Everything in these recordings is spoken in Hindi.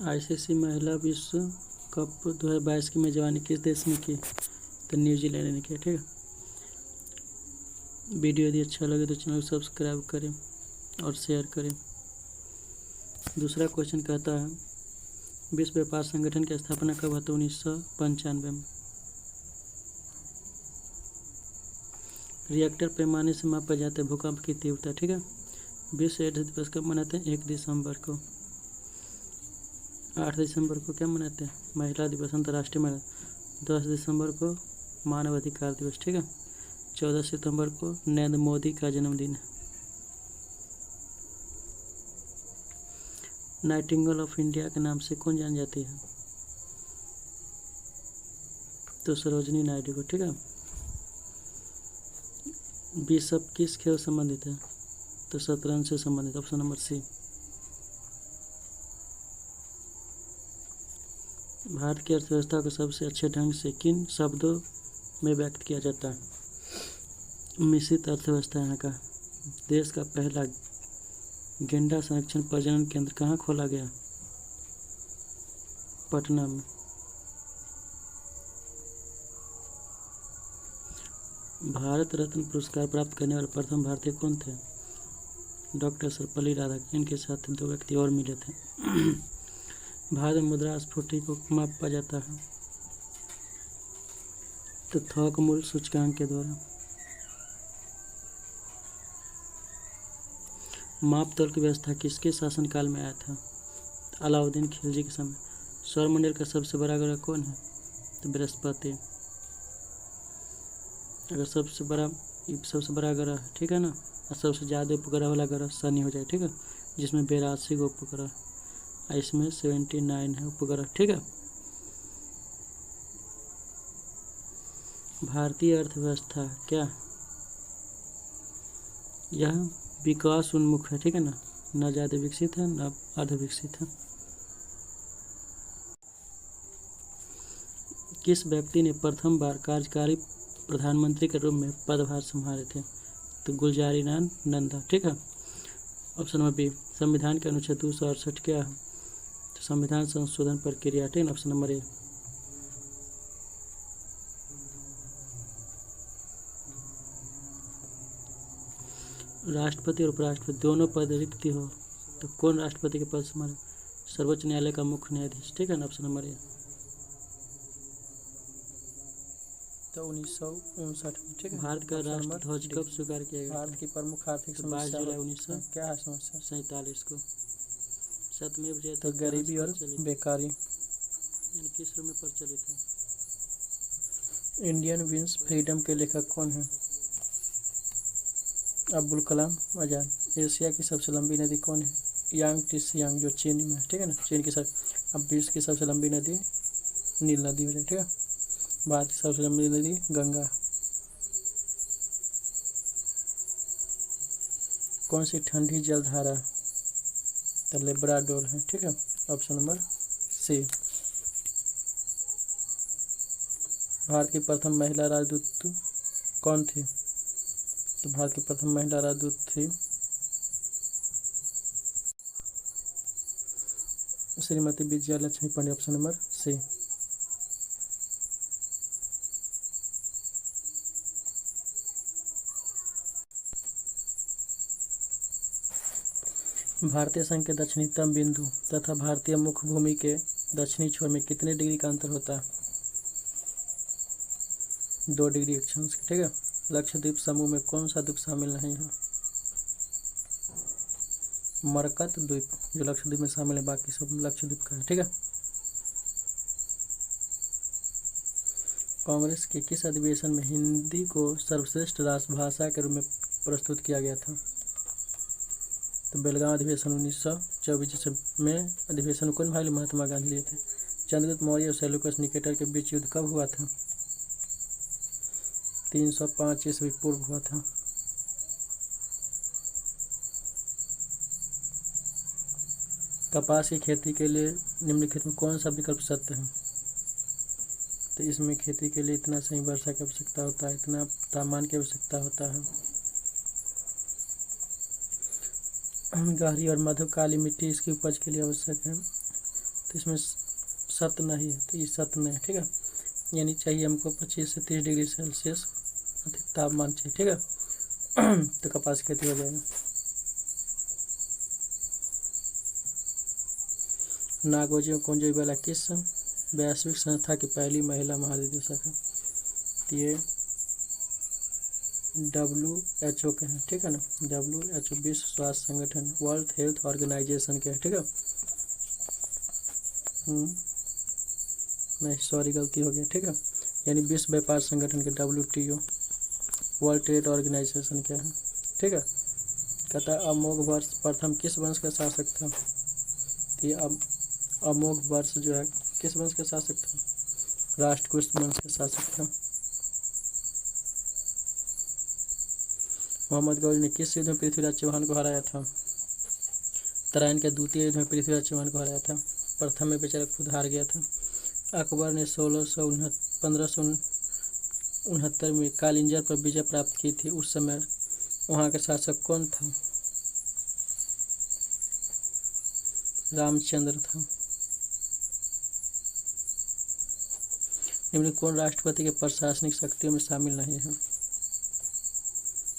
आईसीसी महिला विश्व कप 2022 की मेजबानी किस देश ने की? तो न्यूजीलैंड ने किया। ठीक है। वीडियो यदि अच्छा लगे तो चैनल को सब्सक्राइब करें और शेयर करें। दूसरा क्वेश्चन कहता है विश्व व्यापार संगठन की स्थापना कब हुआ? 1995 में। रिएक्टर पैमाने से मापा जाता है भूकंप की तीव्रता। ठीक है। विश्व एड्स दिवस कब मनाते हैं? 1 दिसंबर को। 8 दिसंबर को क्या मनाते हैं? महिला दिवस, अंतर्राष्ट्रीय महिला। 10 दिसंबर को मानव अधिकार दिवस। ठीक है। 14 सितंबर को नरेंद्र मोदी का जन्मदिन है। नाइटिंगेल ऑफ इंडिया के नाम से कौन जानी जाती है? तो सरोजनी नायडू को। ठीक है। बिशप किस खेल से संबंधित है? तो शतरंज से संबंधित। ऑप्शन नंबर सी। भारत की अर्थव्यवस्था को सबसे अच्छे ढंग से किन शब्दों में व्यक्त किया जाता है? मिश्रित अर्थव्यवस्था यहाँ का। देश का पहला गेंडा संरक्षण प्रजनन केंद्र कहाँ खोला गया? पटना में। भारत रत्न पुरस्कार प्राप्त करने वाले प्रथम भारतीय कौन थे? डॉक्टर सर्वपल्ली राधाकृष्णन। इनके साथ 2 व्यक्ति और मिले थे। भारत में मुद्रास्फीति को मापा जाता है तो थोक मूल्य सूचकांक के द्वारा। माप तौल की व्यवस्था किसके शासनकाल में आया था? अलाउद्दीन खिलजी के समय। सौरमंडल का सबसे बड़ा ग्रह कौन है? तो बृहस्पति। अगर सबसे बड़ा ग्रह है, ठीक है ना, और सबसे ज़्यादा उपग्रह वाला ग्रह शनि हो जाए। ठीक है। जिसमें 82 गो उपग्रह, इसमें 79 है उपग्रह। ठीक है। भारतीय अर्थव्यवस्था क्या यह विकास उन्मुख है? ठीक है ना, न ज़्यादा विकसित है न अर्ध विकसित है। किस व्यक्ति ने प्रथम बार कार्यकारी प्रधानमंत्री के रूप में पदभार संभाले थे? तो गुलजारीलाल नंदा। ठीक है। Option number B. संविधान के अनुच्छेद 268 क्या है? तो संविधान संशोधन प्रक्रिया। ठीक है। ऑप्शन नंबर ए। राष्ट्रपति और उपराष्ट्रपति दोनों पद रिक्त हो तो कौन राष्ट्रपति के पद संभाले? सर्वोच्च न्यायालय का मुख्य न्यायाधीश। ठीक है ना। ऑप्शन नंबर ए। तो 1959 में। ठीक है। भारत का राष्ट्र ध्वज कब स्वीकार किया गया? भारत की प्रमुख आर्थिक तो 22 समस्या जुलाई 1947 क्या है समस्या? को। सतमेव जयते तो गरीबी और बेकारी। यानी किस रूप में प्रचलित है? इंडियन विंस फ्रीडम के लेखक कौन है? अब्दुल कलाम आजाद। एशिया की सबसे लंबी नदी कौन है? यांग, जो चीन में है। ठीक है ना, चीन की अब विश्व की सबसे लंबी नदी नील नदी हो जाए। ठीक है। भारत की सबसे लंबी नदी गंगा। कौन सी ठंडी जलधारा? तो लेब्राडोर है। ठीक है। ऑप्शन नंबर सी। भारत की प्रथम महिला राजदूत कौन थी? तो भारत की प्रथम महिला राजदूत थी Shrimati Vijaya Lakshmi Pandit. Option number C. भारतीय संघ के दक्षिणतम बिंदु तथा भारतीय मुख्य भूमि के दक्षिणी छोर में कितने डिग्री का अंतर होता है? 2 डिग्री अक्षांश। ठीक है। लक्षद्वीप समूह में कौन सा द्वीप शामिल नहीं है? मरकत द्वीप, जो लक्षद्वीप में शामिल है, बाकी सब लक्षद्वीप का है। ठीक है। कांग्रेस के किस अधिवेशन में हिंदी को सर्वश्रेष्ठ राष्ट्रभाषा के रूप में प्रस्तुत किया गया था? तो बेलगांव अधिवेशन 1924 में अधिवेशन कौन भाई महात्मा गांधी लिए थे? चंद्रगुप्त मौर्य और सेल्यूकस निकेटर के बीच युद्ध कब हुआ था? 305 ईस्वी पूर्व हुआ था। कपास की खेती के लिए निम्नलिखित में कौन सा विकल्प सत्य है? तो इसमें खेती के लिए इतना सही वर्षा की आवश्यकता होता है, इतना तापमान की आवश्यकता होता है। गहरी और मधु काली मिट्टी इसकी उपज के लिए आवश्यक है। तो इसमें सत्य नहीं है, तो ये सत्य नहीं है। ठीक है, यानी चाहिए हमको 25 से 30 डिग्री सेल्सियस अधिक तापमान चाहिए। ठीक है तो कपास की खेती हो जाएगा। नागोजी ओकोंजो-इवेला किस वैश्विक संस्था की पहली महिला महानिदेशक है? तो ये WHO के हैं। ठीक है ना, WHO विश्व स्वास्थ्य संगठन, वर्ल्ड हेल्थ ऑर्गेनाइजेशन के है। ठीक है, नहीं सॉरी गलती हो गया। ठीक है, यानी विश्व व्यापार संगठन के WTO, वर्ल्ड ट्रेड ऑर्गेनाइजेशन के हैं। ठीक है, कहता है अमोघ वर्ष प्रथम किस वंश का शासक था? ये अमोघ वर्ष जो है किस वंश का शासक था? राष्ट्रकूट वंश का शासक था। मोहम्मद गौरी ने किस युद्ध में पृथ्वीराज चौहान को हराया था? तराइन के द्वितीय युद्ध में पृथ्वीराज चौहान को हराया था। प्रथम में बेचारा खुद हार गया था। अकबर ने 1569 में कालिंजर पर विजय प्राप्त की थी। उस समय वहाँ का शासक कौन था? रामचंद्र था। निम्न कौन राष्ट्रपति के प्रशासनिक शक्तियों में शामिल नहीं है?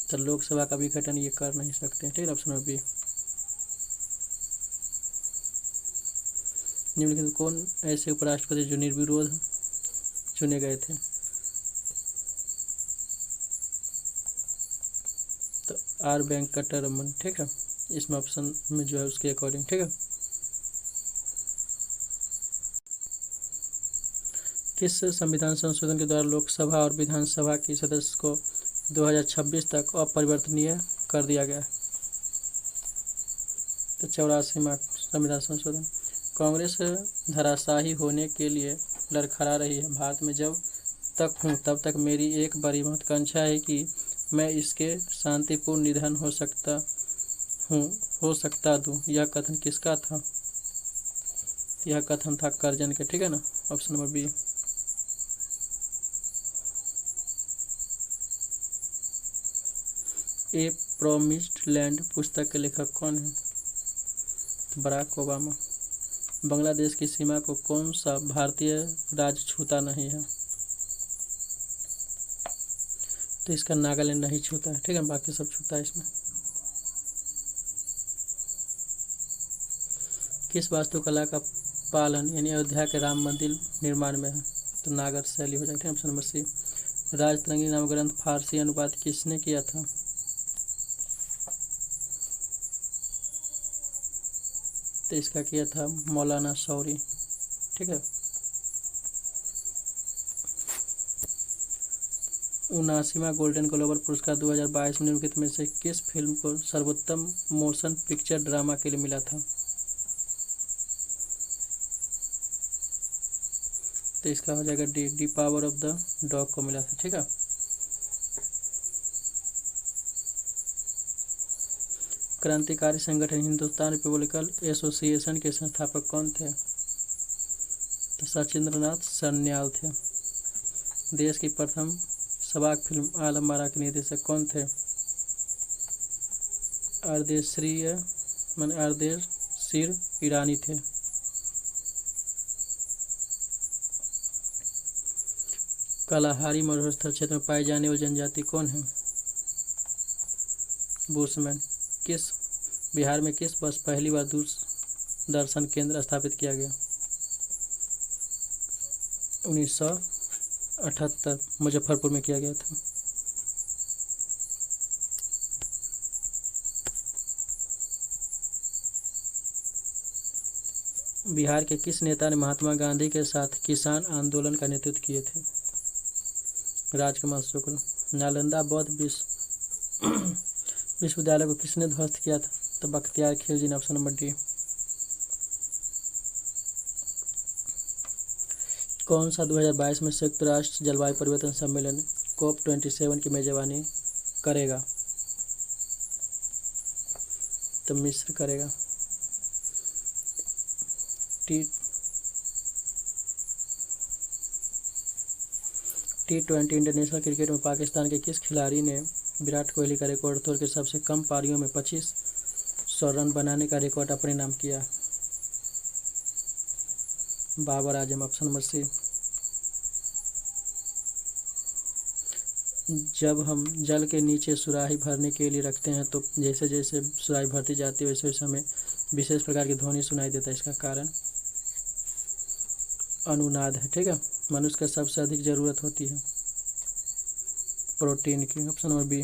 तो लोकसभा का विघटन ये कर नहीं सकते। ठीक है, ऑप्शन बी। निम्नलिखित कौन ऐसे उपराष्ट्रपति जो निर्विरोध चुने गए थे? तो आर वेंकटरमन। ठीक है, इसमें ऑप्शन में जो है उसके अकॉर्डिंग। ठीक है, किस संविधान संशोधन के द्वारा लोकसभा और विधानसभा की सदस्य को 2026 तक अपरिवर्तनीय कर दिया गया? तो 84वां संविधान संशोधन। कांग्रेस धराशायी होने के लिए लड़खड़ा रही है। भारत में जब तक हूँ तब तक मेरी एक बड़ी महत्वाकांक्षा है कि मैं इसके शांतिपूर्ण निधन हो सकता दूँ। यह कथन किसका था? यह कथन था करजन के। ठीक है ना, ऑप्शन नंबर बी। ए प्रोमिस्ड लैंड पुस्तक के लेखक कौन है? Barack Obama. बांग्लादेश की सीमा को कौन सा भारतीय राज्य छूता नहीं है? तो इसका नागालैंड नहीं छूता है। ठीक है, बाकी सब छूता है इसमें। किस वास्तुकला का पालन यानी अयोध्या के राम मंदिर निर्माण में है? तो नागर शैली हो जाएगी। ऑप्शन नंबर सी। राजतरंगी नाम ग्रंथ फारसी अनुवाद किसने किया था? तो इसका किया था मौलाना शौरी। ठीक है, 79वां गोल्डन ग्लोब पुरस्कार 2022 में निम्नलिखित में से किस फिल्म को सर्वोत्तम मोशन पिक्चर ड्रामा के लिए मिला था? तो इसका हो जाएगा D power of the dog को मिला था। ठीक है, क्रांतिकारी संगठन हिंदुस्तान रिपब्लिकन एसोसिएशन के संस्थापक कौन थे? तो सचिंद्रनाथ सान्याल थे। देश की प्रथम सबाक फिल्म आलम आरा के निर्देशक कौन थे? अर्देशीर ईरानी थे। कालाहारी मरुस्थल क्षेत्र में पाई जाने वाली जनजाति कौन है? बुशमैन। बिहार में किस वर्ष पहली बार दूरदर्शन केंद्र स्थापित किया गया? 1978 मुजफ्फरपुर में किया गया था। बिहार के किस नेता ने महात्मा गांधी के साथ किसान आंदोलन का नेतृत्व किए थे? राजकुमार शुक्ल। नालंदा बौद्ध विश्वविद्यालय को किसने ध्वस्त किया था? तो बख्तियार खिलजी ने। Option number D. कौन सा 2022 में संयुक्त राष्ट्र जलवायु परिवर्तन सम्मेलन COP27 की मेजबानी करेगा? तो मिस्र करेगा। T20 इंटरनेशनल क्रिकेट में पाकिस्तान के किस खिलाड़ी ने विराट कोहली का रिकॉर्ड तोड़ के सबसे कम पारियों में 2500 रन बनाने का रिकॉर्ड अपने नाम किया? बाबर आजम, ऑप्शन नंबर सी। जब हम जल के नीचे सुराही भरने के लिए रखते हैं तो जैसे जैसे सुराही भरती जाती है वैसे वैसे हमें विशेष प्रकार की ध्वनि सुनाई देता है। इसका कारण अनुनाद है। ठीक है, मनुष्य को सबसे अधिक जरूरत होती है प्रोटीन की, option number B.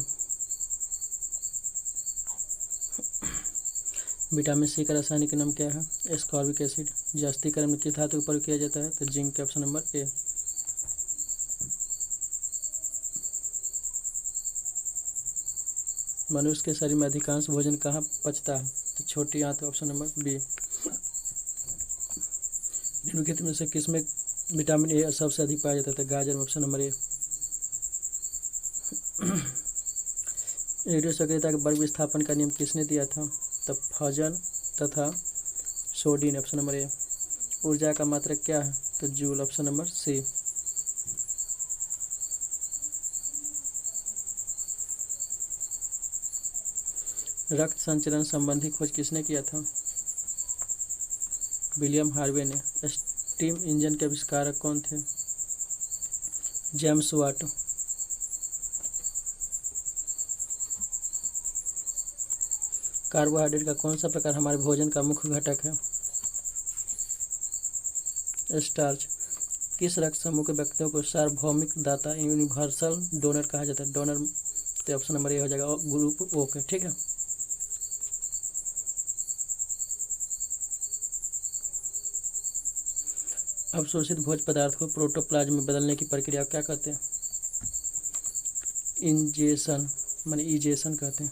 Vitamin C का रासायनिक नाम क्या है? Ascorbic acid. जास्तीकरण में किस धातु का प्रयोग किया जाता है? तो जिंक के, ऑप्शन नंबर ए। मनुष्य के शरीर में अधिकांश भोजन कहाँ पचता है? तो छोटी आंत, ऑप्शन नंबर बी। निम्नलिखित में से किसमें विटामिन ए सबसे अधिक पाया जाता है? गाजर में, ऑप्शन नंबर ए। रेडियो सक्रियता के वर्ग विस्थापन का नियम किसने दिया था? तो फजन तथा सोडी ने, ऑप्शन नंबर ए। ऊर्जा का मात्रक क्या है? तो जूल, ऑप्शन नंबर सी। रक्त संचरण संबंधी खोज किसने किया था? विलियम हार्वे ने। स्टीम इंजन के आविष्कारक कौन थे? James Watt. कार्बोहाइड्रेट का कौन सा प्रकार हमारे भोजन का मुख्य घटक है? स्टार्च। किस रक्त समूह के व्यक्तियों को सार्वभौमिक दाता यूनिवर्सल डोनर कहा जाता है? डोनर, तो ऑप्शन नंबर ए हो जाएगा, ग्रुप ओ के। ठीक है, अवशोषित भोज्य पदार्थ को प्रोटोप्लाज्म में बदलने की प्रक्रिया को क्या कहते हैं? इंजेशन, माने इजेशन कहते हैं।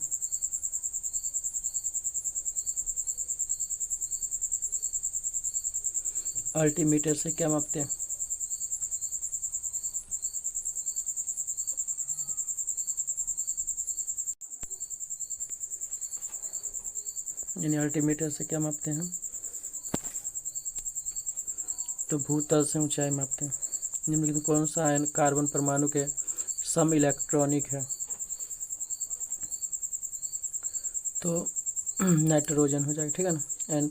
अल्टीमीटर से क्या मापते हैं? यानी अल्टीमीटर से क्या मापते हैं? तो भूतल से ऊंचाई मापते हैं। निम्नलिखित कौन सा आयन कार्बन परमाणु के सम इलेक्ट्रॉनिक है? तो नाइट्रोजन हो जाएगा। ठीक है ना, N+।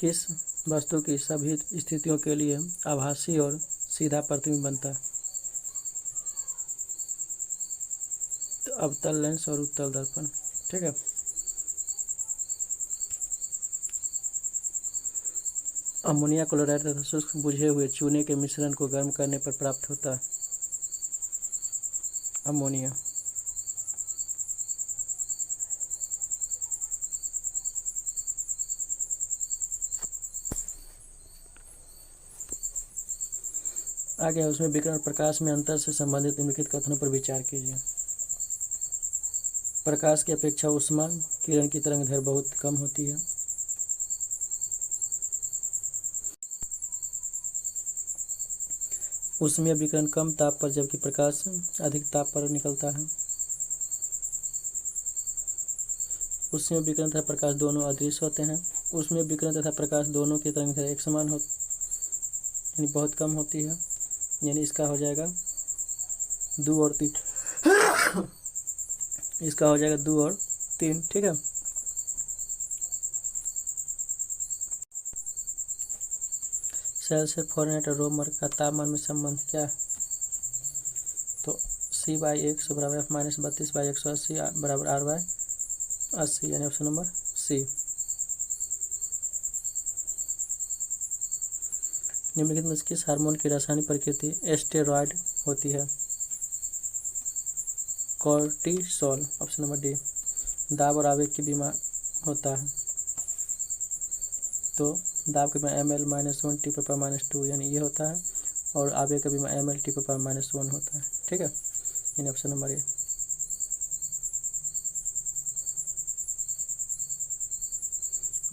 किस वस्तु की सभी स्थितियों के लिए आभासी और सीधा प्रतिबिंब बनता है? तो अवतल लेंस और उत्तल दर्पण। ठीक है, अमोनिया क्लोराइड तथा शुष्क बुझे हुए चूने के मिश्रण को गर्म करने पर प्राप्त होता है अमोनिया। आगे उसमें विकिरण और प्रकाश में अंतर से संबंधित निम्नलिखित कथनों पर विचार कीजिए। प्रकाश की अपेक्षा ऊष्मा किरण की तरंगदैर्घ्य बहुत कम होती है। ऊष्मीय विकिरण कम ताप पर जबकि प्रकाश अधिक ताप पर निकलता है। ऊष्मीय विकिरण तथा प्रकाश दोनों अदृश्य होते हैं। ऊष्मीय विकिरण तथा प्रकाश दोनों की तरंगदैर्घ्य एक समान यानी बहुत कम होती है। यानी इसका हो जाएगा 2 और 3। इसका हो जाएगा 2 और 3। ठीक है, सेल्सियस, फ़ारेनहाइट और रोमर का तापमान में संबंध क्या है? तो C/100 बराबर F-32/180 बराबर R/80, यानी ऑप्शन नंबर सी। निम्नलिखित में किस हार्मोन की रासायनिक प्रकृति स्टेरॉयड होती है? Cortisol, option number D. दाब और आवेग की बीमा होता है तो दाब का बीमा ml-1 T/-2 यानी ये होता है, और आवेग का बीमा ml T/-1 होता है। ठीक है, यानी ऑप्शन नंबर ए।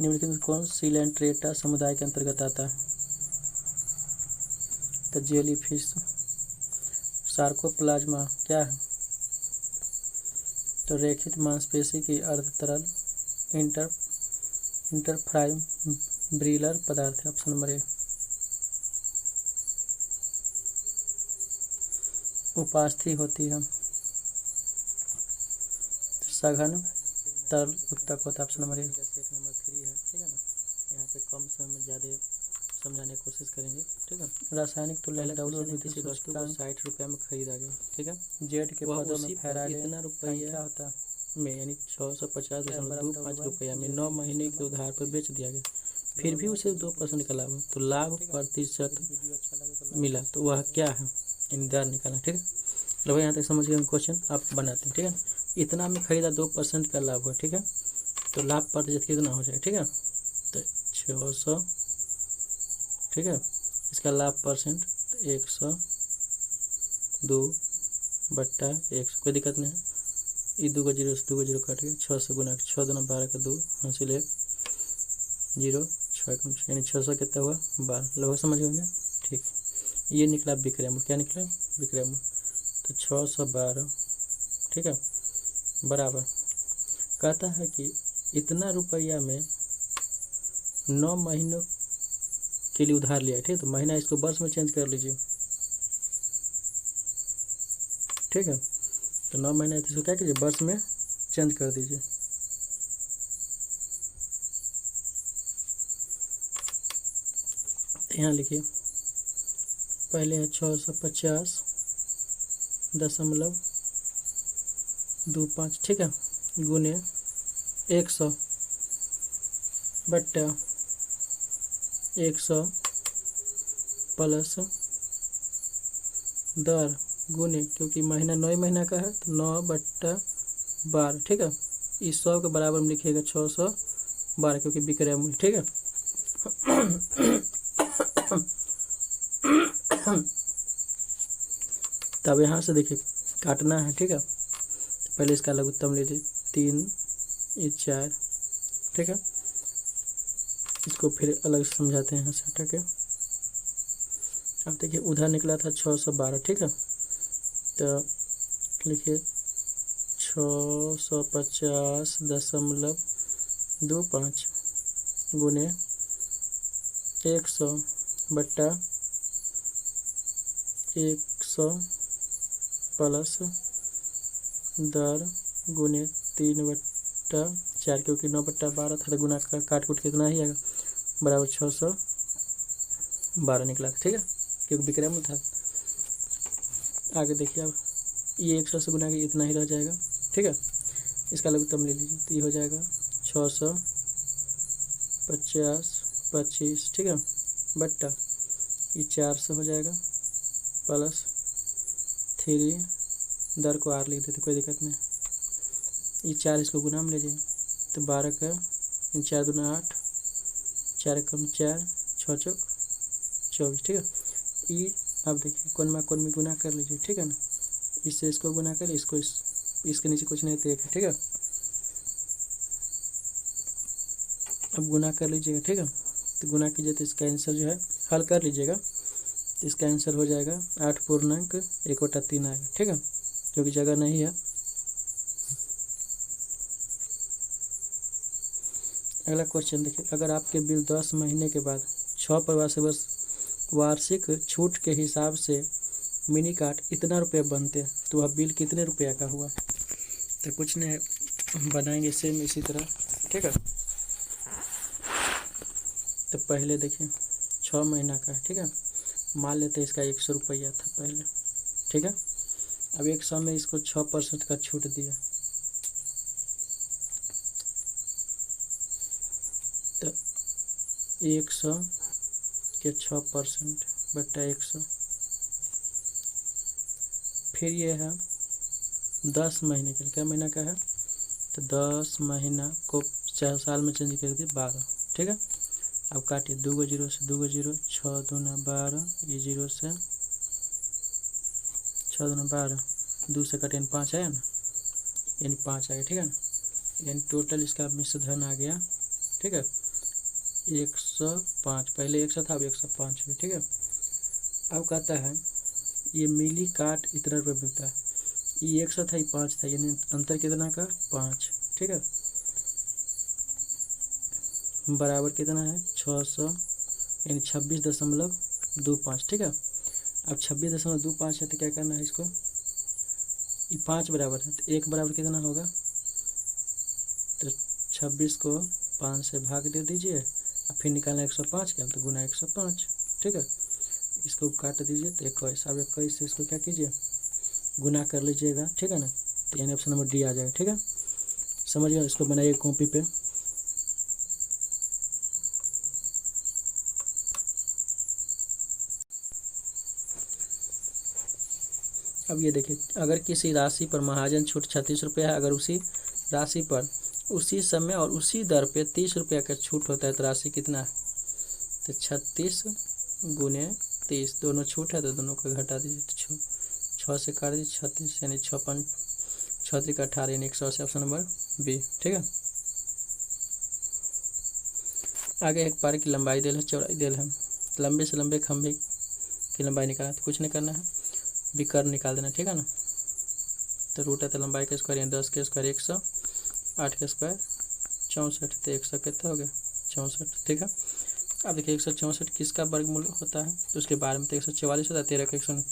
निम्नलिखित में कौन सिलेंट्रेटा समुदाय के अंतर्गत आता है? तो जेलीफिश। सार्कोप्लाज्मा क्या है? तो रेखित मांसपेशी की अर्ध तरल इंटरफाइब्रिलर पदार्थ है, ऑप्शन नंबर ए। उपास्थि होती है सघन तरल उत्तक होता है, ऑप्शन नंबर ए। कम समय में ज़्यादा समझाने की कोशिश करेंगे। ठीक है, रासायनिक तुल्य किसी वस्तु को 60 रुपये में खरीदा गया। ठीक है, जेड के पदों में फैराडे इतना रुपया होता में यानी 650.25 रुपया में 9 महीने के उधार पर बेच दिया गया, फिर भी उसे 2% का लाभ, तो लाभ प्रतिशत मिला, तो वह क्या है, यानी दर निकालना। ठीक है, लगभग यहाँ तक समझ गए क्वेश्चन आप बनाते हैं। ठीक है, इतना में खरीदा 2% का लाभ हुआ। ठीक है, तो लाभ प्रतिशत कितना हो जाए। ठीक है, तो 600। ठीक है, इसका लाभ परसेंट 102/100, कोई दिक्कत नहीं है। ये 2 को 0 से 2 को 0 कट गया, 6 से गुना 6 दूना 12 का 2 हासिल 1 0 6 कम 6 यानी 600 कितना हुआ 12। लगभग समझ होंगे। ठीक, ये निकला विक्रय मूल्य। क्या निकला विक्रय मूल्य, तो 612। ठीक है, बराबर कहता है कि इतना रुपया में 9 महीनों के लिए उधार लिया। ठीक है, तो महीना इसको वर्ष में चेंज कर लीजिए। ठीक है, तो 9 महीना इसको क्या कीजिए वर्ष में चेंज कर दीजिए। यहाँ लिखिए, पहले है 650.25। ठीक है, गुने 100 बट्टा 100 प्लस दर गुने, क्योंकि महीना 9 महीना का है तो 9/12। ठीक है, इस 100 के बराबर में लिखिएगा 612, क्योंकि बिक्रय मूल्य। ठीक है, तब यहाँ से देखिए काटना है। ठीक है, पहले इसका लघुत्तम लीजिए 3 ये 4। ठीक है, इसको फिर अलग से समझाते हैं यहाँ से हटा के। अब देखिए उधर निकला था 612। ठीक है, तो लिखिए 650.25 गुने 100 बट्टा 100 प्लस दर गुने 3/4, क्योंकि 9/12 था तो गुना का काट कूट कितना ही आएगा बराबर 612 निकला था। ठीक है, क्योंकि विक्रय मूल्य था। आगे देखिए, अब ये 100 से गुना के इतना ही रह जाएगा। ठीक है, इसका लघुत्तम ले लीजिए, तो ये हो जाएगा 650/25। ठीक है, बट्टा ये 400 हो जाएगा प्लस 3, दर को आर लिख देते, कोई दिक्कत नहीं। ये 4 इसको गुना में ले जाइए, तो 12 का 4 दूना 8, 4 कम 4 6 चौक 24। ठीक है, ये अब देखिए कोण में गुना कर लीजिए। ठीक है ना, इससे इसको गुना कर, इसको इसके नीचे कुछ नहीं देख। ठीक है, अब गुना कर लीजिएगा। ठीक है, तो गुना कीजिए तो इसका आंसर जो है हल कर लीजिएगा, तो इसका आंसर हो जाएगा 8.1/3 आएगा। ठीक है, क्योंकि जगह नहीं है। अगला क्वेश्चन देखिए, अगर आपके बिल 10 महीने के बाद 6 परिवार से वार्षिक छूट के हिसाब से मिनी कार्ट इतना रुपये बनते, तो वह बिल कितने रुपया का हुआ। तो कुछ नहीं बनाएंगे सेम इसी तरह। ठीक है, तो पहले देखिए 6 महीना का है। ठीक है, मान लेते हैं इसका 100 रुपया था पहले। ठीक है, अब 100 में इसको 6% का छूट दिया, तो 100 के 6% बट्टा 100, फिर ये है 10 महीने के लिए। क्या महीना का है, तो 10 महीना को 4 साल में चेंज कर दिए 12। ठीक है, अब काटिए 2 को 0 से 2 को 0, 6 दूना 12, ये 0 से 6 दूना 12, 2 से कटे 5 आया ना, यानी 5 आ गया। ठीक है ना, यानी टोटल इसका मिश्र धन आ गया। ठीक है, 105, पहले 100 था अब 105 हुआ। ठीक है, अब कहता है ये मिली काट इतना रुपये बिकता है, ये 100 था ये 5 था, यानी अंतर कितना का 5। ठीक है, बराबर कितना है 600, यानी 26.25। ठीक है, अब 26.25 है तो क्या करना है इसको, ये 5 बराबर है तो 1 बराबर कितना होगा, तो 26 को 5 से भाग दे दीजिए, अब फिर निकालना 105 का तो गुना 105, ठीक है। इसको काट दीजिए तो 21। अब 21 से इसको क्या कीजिए, गुना कर लीजिएगा, ठीक है ना। तो यानी ऑप्शन नंबर डी आ जाएगा, ठीक है। समझ गए, इसको बनाइए कॉपी पे। अब ये देखिए, अगर किसी राशि पर महाजन छूट 36 रुपया है, अगर उसी राशि पर उसी समय और उसी दर पे 30 रुपया का छूट होता है तो राशि कितना है, तो 36 गुने 30, दोनों छूट है तो दोनों को घटा दीजिए, तो 6 से काट दीजिए 36, यानी 6 का 18, यानी 180, ऑप्शन नंबर बी, ठीक है। आगे एक पार की लंबाई देल है, चौड़ाई देल है, लंबे से लंबे खंभे की लंबाई निकालना, तो कुछ नहीं करना है, विकर्ण निकाल देना, ठीक है ना। तो रूट है तो लंबाई का स्क्वायर, यानी 10 के स्क्वायर 100, 8 के स्क्वायर 64, तो 100 कितना हो गया 64, ठीक है। अब देखिए 164 किसका वर्गमूल होता है, तो उसके बारे में तो 144 होता है, 13 का 100,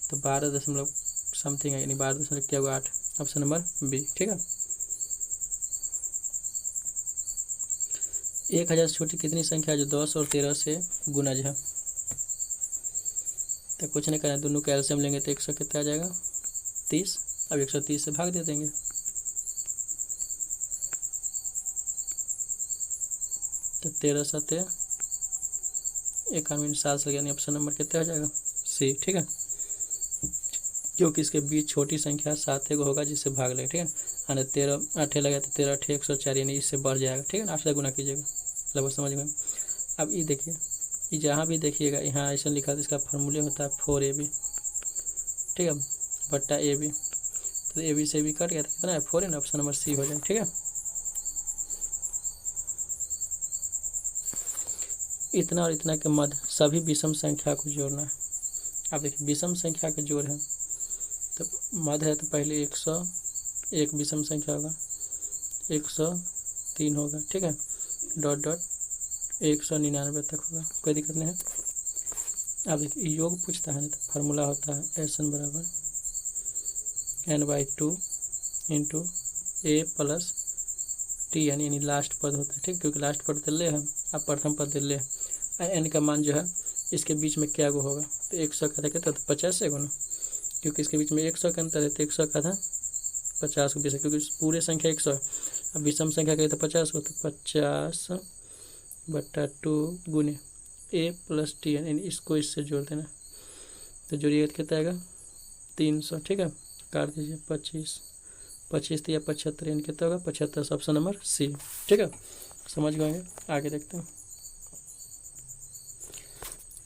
तो 12 दशमलव समथिंग है, यानी 12 दशमलव क्या हुआ 8, ऑप्शन नंबर बी, ठीक है। 1000 से छोटी कितनी संख्या है जो 10 और 13 से गुणज है, तो कुछ नहीं करना, दोनों का एलसीएम लेंगे तो 100 कितना आ जाएगा 30। अब 130 से भाग दे देंगे, तो 13 7 91 साल से, यानी ऑप्शन नंबर कितना हो जाएगा सी, ठीक है। क्योंकि इसके बीच छोटी संख्या 7 को होगा जिससे भाग लगेगा, ठीक है। यानी 13 8 लगा तो 13 8 104, यानी इससे बढ़ जाएगा, ठीक है ना, 8 से गुना कीजिएगा, लगभग समझ गए। अब ये देखिए, ये जहाँ भी देखिएगा यहाँ ऐसा लिखा था, इसका फॉर्मूले होता है 4ab, ठीक है, बट्टा ab, तो ab से भी कट गया था, कितना है 4 है ना, ऑप्शन नंबर सी हो जाएगा, ठीक है। इतना और इतना के मध्य सभी विषम संख्या को जोड़ना है। अब देखिए विषम संख्या के जोड़ है, तो मध्य है तो पहले 101 विषम संख्या होगा, 103 होगा, ठीक है, डॉट डॉट 199 तक होगा, कोई दिक्कत नहीं है। अब देखिए योग पूछता है तो फार्मूला होता है एन बराबर n/2 इंटू ए प्लस टी, यानी लास्ट पद होता है, ठीक, क्योंकि लास्ट पद दिल्ले है, अब प्रथम पद दिल्ले है, एन का मान जो है इसके बीच में क्या गो होगा, तो 100 का था कितना, तो 50 है गुना, क्योंकि इसके बीच में 100 का अंतर है, तो 100 का था 50 को 20, क्योंकि पूरे संख्या 100 है, अब विषम संख्या का तो 50 हो, तो 50/2 गुने ए प्लस टी, यानी इसको इससे जोड़ देना, तो जोड़िएगा तो कितना आएगा 300, ठीक है, काट दीजिए 25 तो या 75, यानी कितना होगा 75, ऑप्शन नंबर सी, ठीक है, समझ गए। आगे देखते हैं,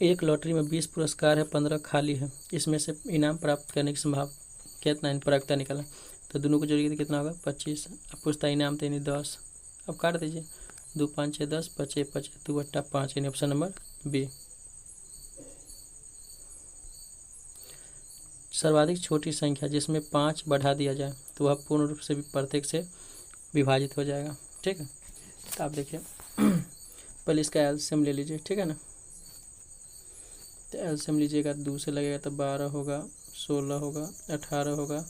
एक लॉटरी में 20 पुरस्कार है, 15 खाली है, इसमें से इनाम प्राप्त करने की संभावना कितना, इन प्राप्तता निकाला, तो दोनों को जोड़िए तो कितना होगा 25, अब पूछता इनाम तो यानी 10, अब काट दीजिए 2 5 6 10, 25 25 2 8 5, यानी ऑप्शन नंबर बी। सर्वाधिक छोटी संख्या जिसमें 5 बढ़ा दिया जाए तो वह पूर्ण रूप से प्रत्येक से विभाजित हो जाएगा, ठीक है। तो आप देखिए पहले इसका एलसीएम ले लीजिए, ठीक है ना, तो एलसीएम लीजिएगा 2 से लगेगा तो 12 होगा, 16 होगा, 18 होगा,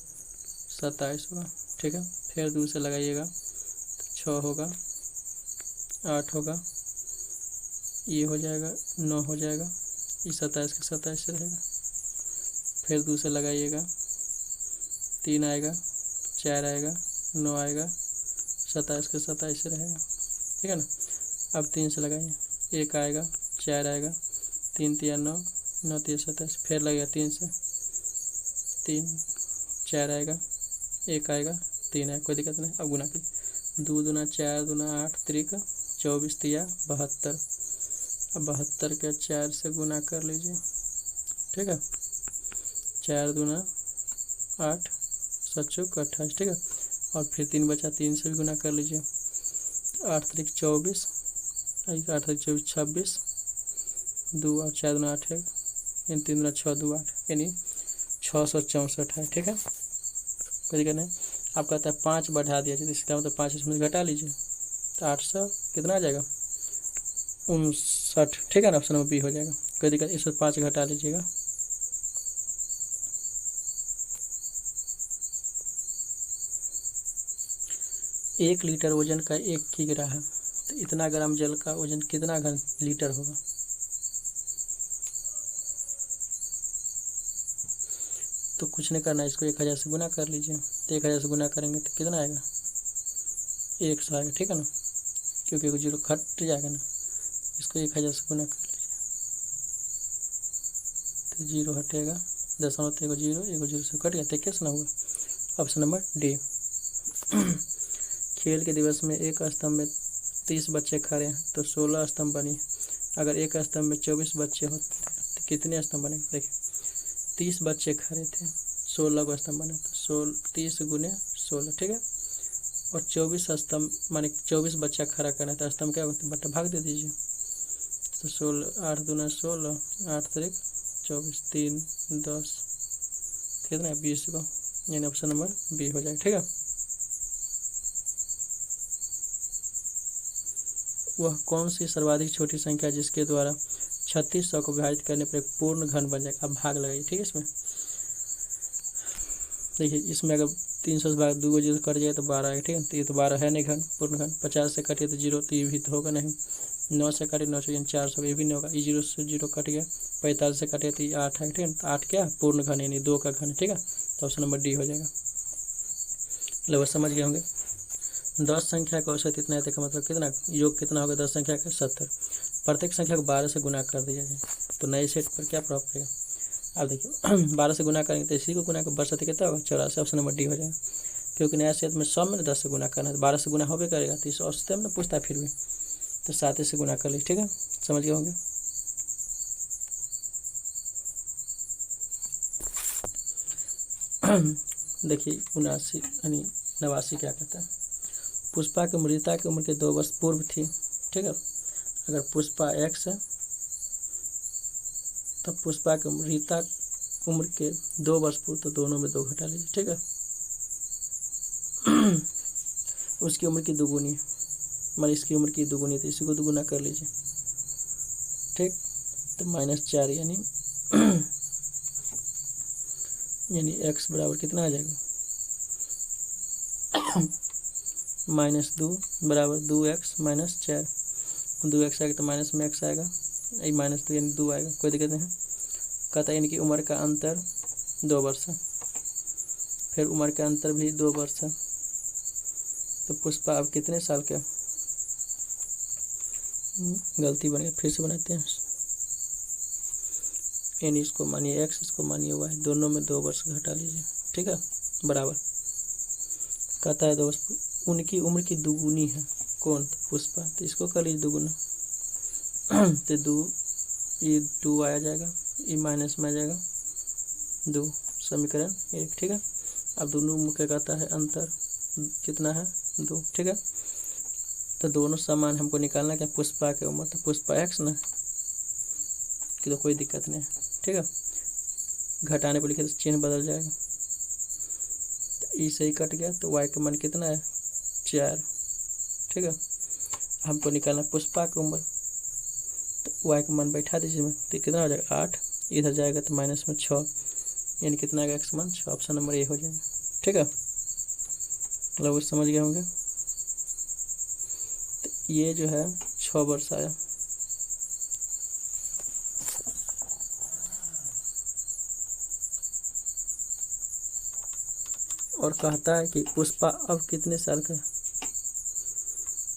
27 होगा, ठीक है, फिर 2 से लगाइएगा तो 6 होगा, 8 होगा, ये हो जाएगा 9 हो जाएगा, ये 27 का 27 से रहेगा, फिर 2 से लगाइएगा 3 आएगा, 4 आएगा, 9 आएगा, 27 का 27 से रहेगा, ठीक है ना। अब 3 से लगाइए, 1 आएगा, 4 आएगा, 3 3 9, 9 3 27, फिर लगेगा 3 से, 3 4 आएगा, 1 आएगा, 3 आएगा, कोई दिक्कत नहीं। अब गुना की 2 दूना 4 दूना 8 3 24 3 72, अब 72 के 4 से गुना कर लीजिए, ठीक है, 4 दूना 8 7 चौक 28, ठीक है, और फिर 3 बचा, 3 से भी गुना कर लीजिए, 8 3 24, 8 3 24 26, 2 और 4 दूना 8 है, इन 3 दूना 6 2 8, यानी 664 है, ठीक है, कोई दिक्कत नहीं। आप कहता है 5 बढ़ा दिया जाए, इसका मतलब 5 इसमें घटा लीजिए, तो 800 कितना आ जाएगा 59, ठीक है ना, ऑप्शन नंबर बी हो जाएगा, कोई दिक्कत, इसमें 5 घटा लीजिएगा, एक लीटर वजन का 1 किग्रा है, तो इतना ग्राम जल का वजन कितना घन लीटर होगा। तो कुछ नहीं करना, इसको 1000 से गुना कर लीजिए। तो 1000 से गुना करेंगे तो कितना आएगा, 100 आएगा, ठीक है ना, क्योंकि वो जीरो कट जाएगा ना। इसको 1000 से गुना कर लीजिए तो जीरो हटेगा, दशमलव तो एगो जीरो से कट गया, तो कैसे ना हुआ। Option number D. खेल के दिवस में एक स्तंभ में 30 बच्चे खड़े हैं तो 16 स्तंभ बनी। अगर एक स्तंभ में 24 बच्चे होते तो कितने स्तंभ बने। देखिए 30 बच्चे खड़े थे, 16 को स्तंभ बने, तो 30 गुने 16, ठीक है। और 24 स्तंभ माने 24 बच्चा खड़ा करना है तो स्तंभ क्या होता है, बट्टा भाग दे दीजिए। तो 16, 8 दूना 16, 8 तरीक 24, 3 10 कितना है 20 को, यानी ऑप्शन नंबर बी हो जाएगा, ठीक है। वह कौन सी सर्वाधिक छोटी संख्या है जिसके द्वारा 3600 को विभाजित करने पर एक पूर्ण घन बन जाएगा। अब भाग लगाइए, ठीक है। इसमें देखिए, इसमें अगर 300 से भाग 2 जीरो कट जाए तो 12 आएगा, ठीक है। तो ये तो 12 है नहीं घन, पूर्ण घन। 50 से कटे तो जीरो, तो ये भी तो होगा नहीं। 9 से कटे 900 यानी 400, ये भी नहीं होगा। ये जीरो से जीरो कट गया। 45 से कटे तो ये 8 है, ठीक है। तो 8 क्या पूर्ण घन यानी 2 का घन, ठीक है। तो ऑप्शन नंबर डी हो जाएगा। लगभग समझ गए होंगे। 10 संख्या का औसत इतना है तो मतलब कितना योग कितना होगा 10 संख्या का 70। प्रत्येक संख्या को 12 से गुना कर दिया जाए तो नए सेट पर क्या प्रभाव पड़ेगा। अब देखिए 12 से गुना करेंगे तो इसी को गुना कर 62 कितना होगा 84। ऑप्शन नंबर डी हो जाएगा, क्योंकि नया सेट में 100 में 10 से गुना करना है, 12 से गुना होबे करेगा। तो इस औसत में पूछता है फिर भी, तो 7 से गुना कर लीजिए, ठीक है। समझ गए होंगे। देखिए 79 यानी 89 क्या कहता है। पुष्पा की मृता की उम्र के 2 वर्ष पूर्व थी, ठीक है। अगर पुष्पा x है तो पुष्पा की मृता उम्र के 2 वर्ष पूर्व, तो दोनों में 2 घटा लीजिए, ठीक है। उसकी उम्र की दुगुनी है, मान इसकी उम्र की दुगुनी, तो इसी को दुगुना कर लीजिए, ठीक। तो -4 यानी x बराबर कितना आ जाएगा -2 बराबर 2x - 4। 2x आएगा तो माइनस में x आएगा, ये -2 यानी 2 आएगा, कोई दिक्कत नहीं है। कहता है इनकी उम्र का अंतर 2 वर्ष है, फिर उम्र का अंतर भी 2 वर्ष है। तो पुष्पा अब कितने साल के, गलती बन गया, फिर से बनाते हैं। यानी इसको मानिए x, इसको मानिए y, दोनों में 2 वर्ष घटा लीजिए, ठीक है, बराबर। कहता है 2 वर्ष, उनकी उम्र की दुगुनी है, कौन, तो पुष्पा, तो इसको कर लीजिए दुगुना। तो 2 ये 2 आया जाएगा, ये माइनस में आ जाएगा 2, समीकरण 1, ठीक है। अब दोनों उम्र का कहता है अंतर कितना है 2, ठीक है। तो दोनों समान हमको निकालना क्या, पुष्पा की उम्र, तो पुष्पा x ना, कि तो कोई दिक्कत नहीं है, ठीक है। घटाने पर लिखे तो चिन्ह बदल जाएगा, तो ई से ही कट गया, तो y का मान कितना है 4, ठीक है। हमको निकालना पुष्पा की उम्र, तो y का मान बैठा दीजिए में, तो कितना हो जाएगा 8, इधर जाएगा तो माइनस में 6, यानी कितना आएगा x मान 6। ऑप्शन नंबर ए हो जाएगा, ठीक है। लोग समझ गए होंगे। तो ये जो है 6 वर्ष आया। और कहता है कि पुष्पा अब कितने साल का है,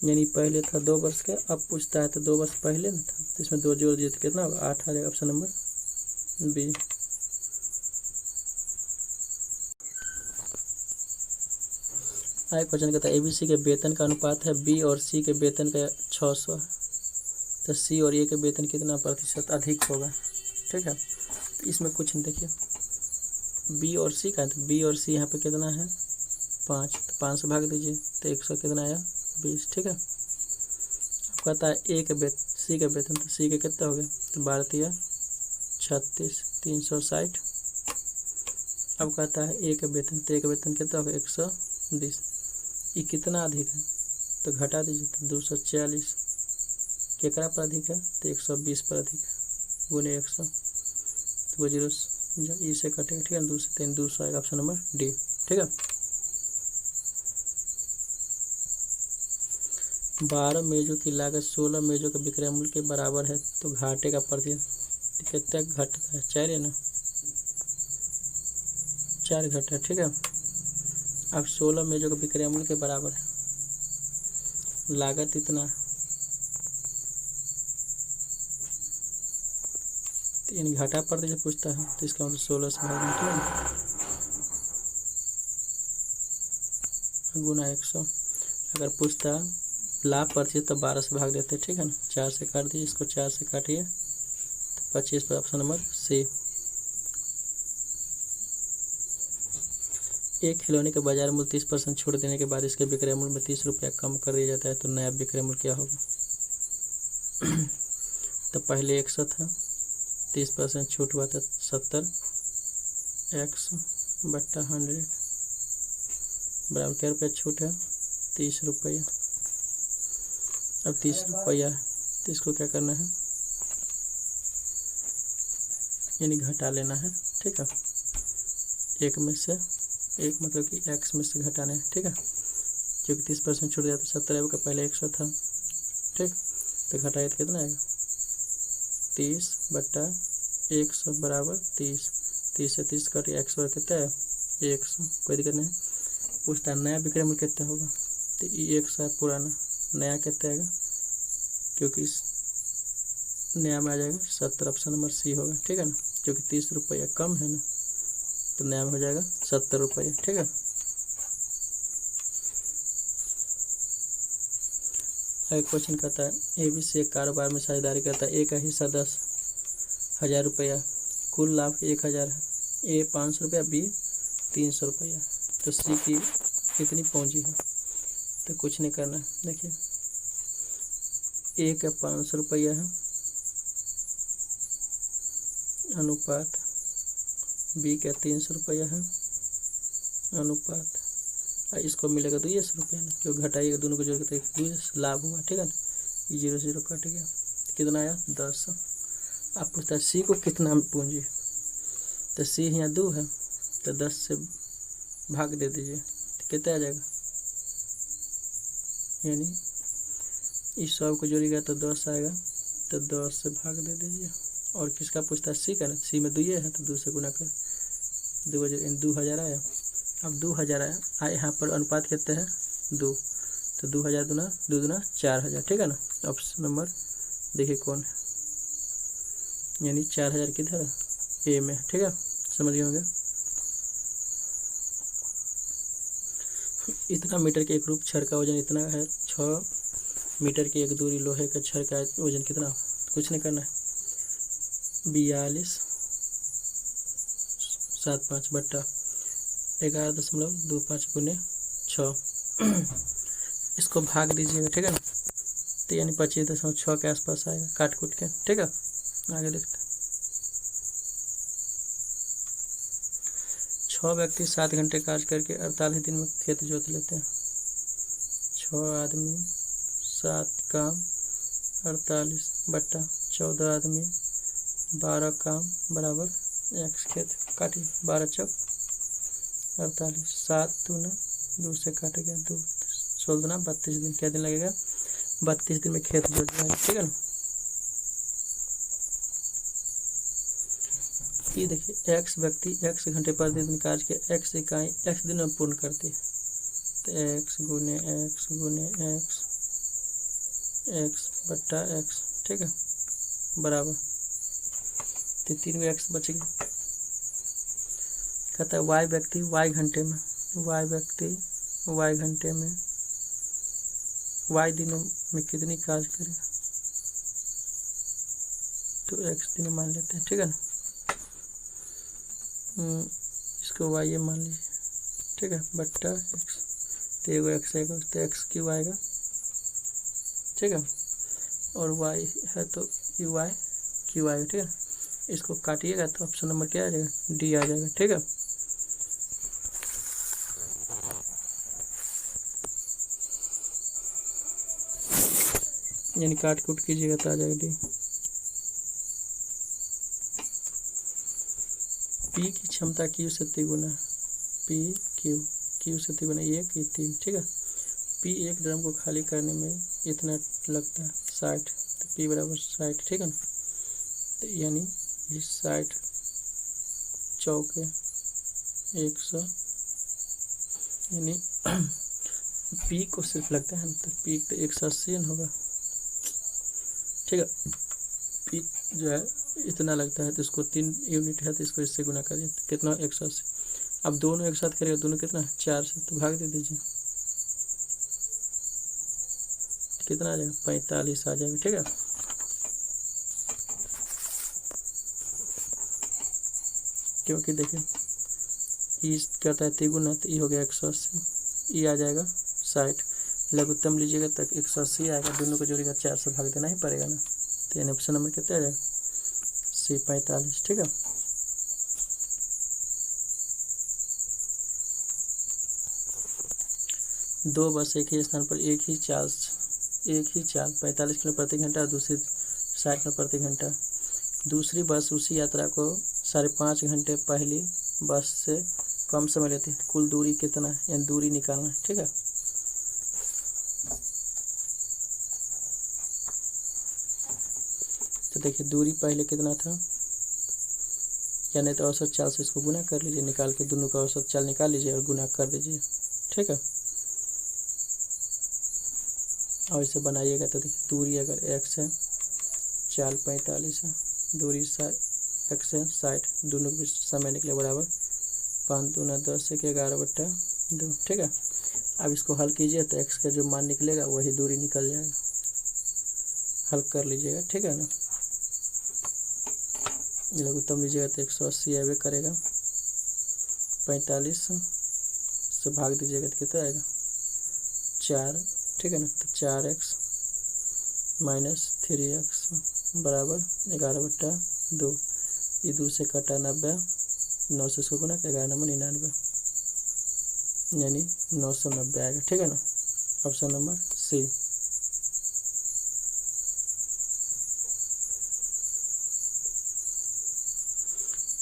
यानी पहले था 2 वर्ष का, अब पूछता है तो 2 वर्ष पहले ना था, तो इसमें 2 जोड़ दिए तो कितना होगा 8 आ जाएगा। Option number B. आगे क्वेश्चन कहता है ABC के वेतन का अनुपात है B और C के वेतन का 600 है, तो C और A के वेतन कितना प्रतिशत अधिक होगा, ठीक है। तो इसमें कुछ नहीं, देखिए B और C का, तो B और C यहाँ पे कितना है 5, तो 5 से भाग दीजिए तो 100 कितना आया 20, ठीक है। अब कहता है A के वेतन, C के वेतन, तो C के कितना हो गया, तो 12 36 360। अब कहता है A के वेतन, तो A के वेतन कितना होगा 120, ये कितना अधिक है, तो घटा दीजिए, तो 240 केकरा पर अधिक है, तो 120 पर अधिक है, गुने 100, तो वो जीरो ई से कटेगा, ठीक है। 2 से 3 200 आएगा। ऑप्शन नंबर डी, ठीक है। 12 मेजों की लागत 16 मेजों के विक्रय मूल्य के बराबर है तो घाटे का प्रतिशत कितना घटता है? 4 है ना, 4 घटा है। ठीक है, अब 16 मेजों के विक्रय मूल्य के बराबर है, लागत इतना, तो यानी घाटा प्रतिशत पूछता है तो इसका मतलब 16 से भाग देंगे। ठीक है, गुना 100। अगर पूछता लाभ प्रतिशत तो 12 से भाग देते। ठीक है ना, 4 से काट दिए, इसको 4 से काटिए तो 25 पर ऑप्शन नंबर सी। एक खिलौने का बाजार मूल्य 30% छूट देने के बाद इसके विक्रय मूल्य में 30 रुपया कम कर दिया जाता है तो नया विक्रय मूल्य क्या होगा? तो पहले 100 था, 30% छूट हुआ था 70, x बट्टा 100 बराबर क्या रुपया छूट है? 30 रुपया। अब 30 रुपया तो इसको क्या करना है, यानी घटा लेना है। ठीक है, एक में से एक मतलब कि x में से घटाना है। ठीक है, क्योंकि 30% छूट गया तो 70 का पहले 100 था। ठीक, तो घटाए तो कितना आएगा? 30 बट्टा 100 बराबर 30, 30 से 30 कट x बराबर कितना है? 100। कोई दिक्कत नहीं। पूछता है नया विक्रय मूल्य कितना होगा, तो ये 100 है पुराना, नया कितना आएगा? क्योंकि इस नया में आ जाएगा 70, ऑप्शन नंबर सी होगा। ठीक है ना, क्योंकि 30 रुपया कम है ना, तो नया में हो जाएगा 70 रुपये। ठीक है, एक क्वेश्चन कहता है ABC एक कारोबार में साझेदारी करता है, ए का हिस्सा 10,000 रुपया, कुल लाभ 1,000 है, ए 500 रुपया, बी 300 रुपया, तो सी की कितनी पूंजी है? तो कुछ नहीं करना, देखिए ए का 500 रुपया है अनुपात बी का 300 रुपया है अनुपात, और इसको मिलेगा 200 रुपया ना, क्योंकि घटाइएगा दोनों को जोड़ के 200 लाभ हुआ। ठीक है ना, 0 0 कट गया, कितना आया? 10। आप पूछता है सी को कितना पूंजी, तो सी यहाँ 2 है तो 10 से भाग दे दीजिए तो कितना आ जाएगा, यानी इस सब को जोड़िएगा तो 10 आएगा, तो 10 से भाग दे दीजिए। और किसका पूछता है? सी का ना, सी में 2 है तो 2 से गुना कर 2000 आया। अब 2000 आया, यहाँ पर अनुपात कितने हैं? 2, तो 2000 दूना 2 दूना 4000। ठीक है ना, ऑप्शन नंबर देखिए कौन है, यानी 4000 किधर है? ए में। ठीक है, समझ गए होंगे। इतना मीटर के एक रूप छड़ का वजन इतना है, 6 मीटर की एक दूरी लोहे का छड़ का वजन कितना? कुछ नहीं करना है, 42.75 बट्टा 11.25 गुने 6 इसको भाग दीजिएगा। ठीक है ना, तो यानी 25.6 के आसपास आएगा काट कूट के। ठीक है, आगे देखते हैं। 6 व्यक्ति 7 घंटे कार्य करके 48 दिन में खेत जोत लेते हैं। 6 आदमी 7 काम 48 बट्टा 14 आदमी 12 काम बराबर x खेत काटिए, 12 चौक 48, 7 दूना 2 से काट गया 2, 16 दूना 32 दिन। क्या दिन लगेगा? 32 दिन में खेत जोत जाएगा। ठीक है ना, ये देखिए x व्यक्ति x घंटे प्रतिदिन कार्य के x इकाई x दिन में पूर्ण करती है, तो x गुने x बट्टा x। ठीक है, बराबर, तो 3 x बच गया। कहता है y व्यक्ति y घंटे में y दिनों में कितनी कार्य करेगा, तो x दिन मान लेते हैं। ठीक है ना, इसको y ये मान लीजिए। ठीक है, बट्टा x, तो एगो x आएगा तो x क्यों आएगा। ठीक है, और y है तो y क्यों आएगा। ठीक है, इसको काटिएगा तो ऑप्शन नंबर क्या आ जाएगा? डी आ जाएगा। ठीक है, यानी काट कूट कीजिएगा तो आ जाएगा डी। पी की क्षमता क्यू से तिगुना, पी क्यू से तिगुना 1 3। ठीक है, P एक ड्रम को खाली करने में इतना लगता है 60, तो P बराबर 60, ठीक है ना। तो यानी ये 60 चौके 100, यानी P को सिर्फ लगता है, तो P तो 180 होगा, ठीक है। P जो है इतना लगता है, तो इसको 3 यूनिट है, तो इसको इससे गुना कर दिया, तो कितना 180। अब दोनों एक साथ करेगा, दोनों कितना 4 से, तो भाग दे दीजिए, कितना आ जाएगा 45 आ जाएगा, ठीक है। क्योंकि देखिए ई करता है तिगुना, तो ई हो गया 180, ई आ जाएगा 60, लघुत्तम लीजिएगा तक 180 आएगा, दोनों को जोड़ेगा 4 से भाग देना ही पड़ेगा ना। तो यानी ऑप्शन नंबर कितना आ जाएगा C 45, ठीक है। दो बस एक ही स्थान पर एक ही चाल 45 किलोमीटर प्रति घंटा और दूसरी 60 किलोमीटर प्रति घंटा। दूसरी बस उसी यात्रा को 5.5 घंटे पहली बस से कम समय लेती है, कुल दूरी कितना है, यानी दूरी निकालना है, ठीक है। तो देखिए दूरी पहले कितना था, यानी तो औसत चाल से इसको गुना कर लीजिए, निकाल के दोनों का औसत चाल निकाल लीजिए और गुना कर दीजिए, ठीक है। और इसे बनाइएगा तो देखिए दूरी अगर x है, चाल 45 है, दूरी x है 60, दोनों के बीच समय निकले बराबर 5 दूना 10 1 11/2, ठीक है। अब इसको हल कीजिए तो x का जो मान निकलेगा वही दूरी निकल जाएगा, हल कर लीजिएगा, ठीक है ना। लघुत्तम लीजिएगा तो 180 आवे करेगा, 45 से भाग दीजिएगा तो कितना आएगा 4, ठीक है ना। तो 4x - 3x बराबर 11/2, ये 2 से कटा 90, 9 से इसको गुना 11 नंबर 99, यानी 990 आएगा, ठीक है ना। Option number C।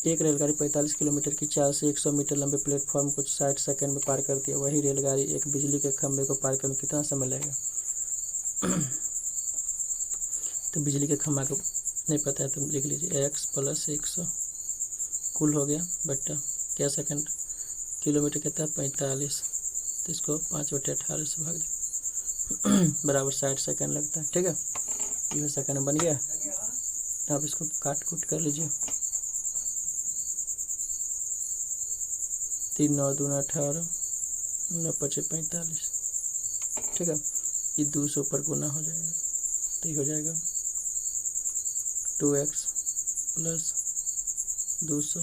एक रेलगाड़ी 45 किलोमीटर की चाल से 100 मीटर लंबे प्लेटफॉर्म को 60 सेकंड में पार करती है। वही रेलगाड़ी एक बिजली के खंभे को पार करने में कितना समय लगेगा। तो बिजली के खंभा को नहीं पता है तो लिख लीजिए x + 100 कुल हो गया बट्टा क्या सेकंड, किलोमीटर कितना 45, तो इसको 5/18 से भाग दिया बराबर 60 सेकंड लगता है, ठीक है। यह सेकंड बन गया। आप इसको काट कूट कर लीजिए, 3 9 2 18 9 5 45, ठीक है। ये 200 पर गुना हो जाएगा, तो ये हो जाएगा 2x + 200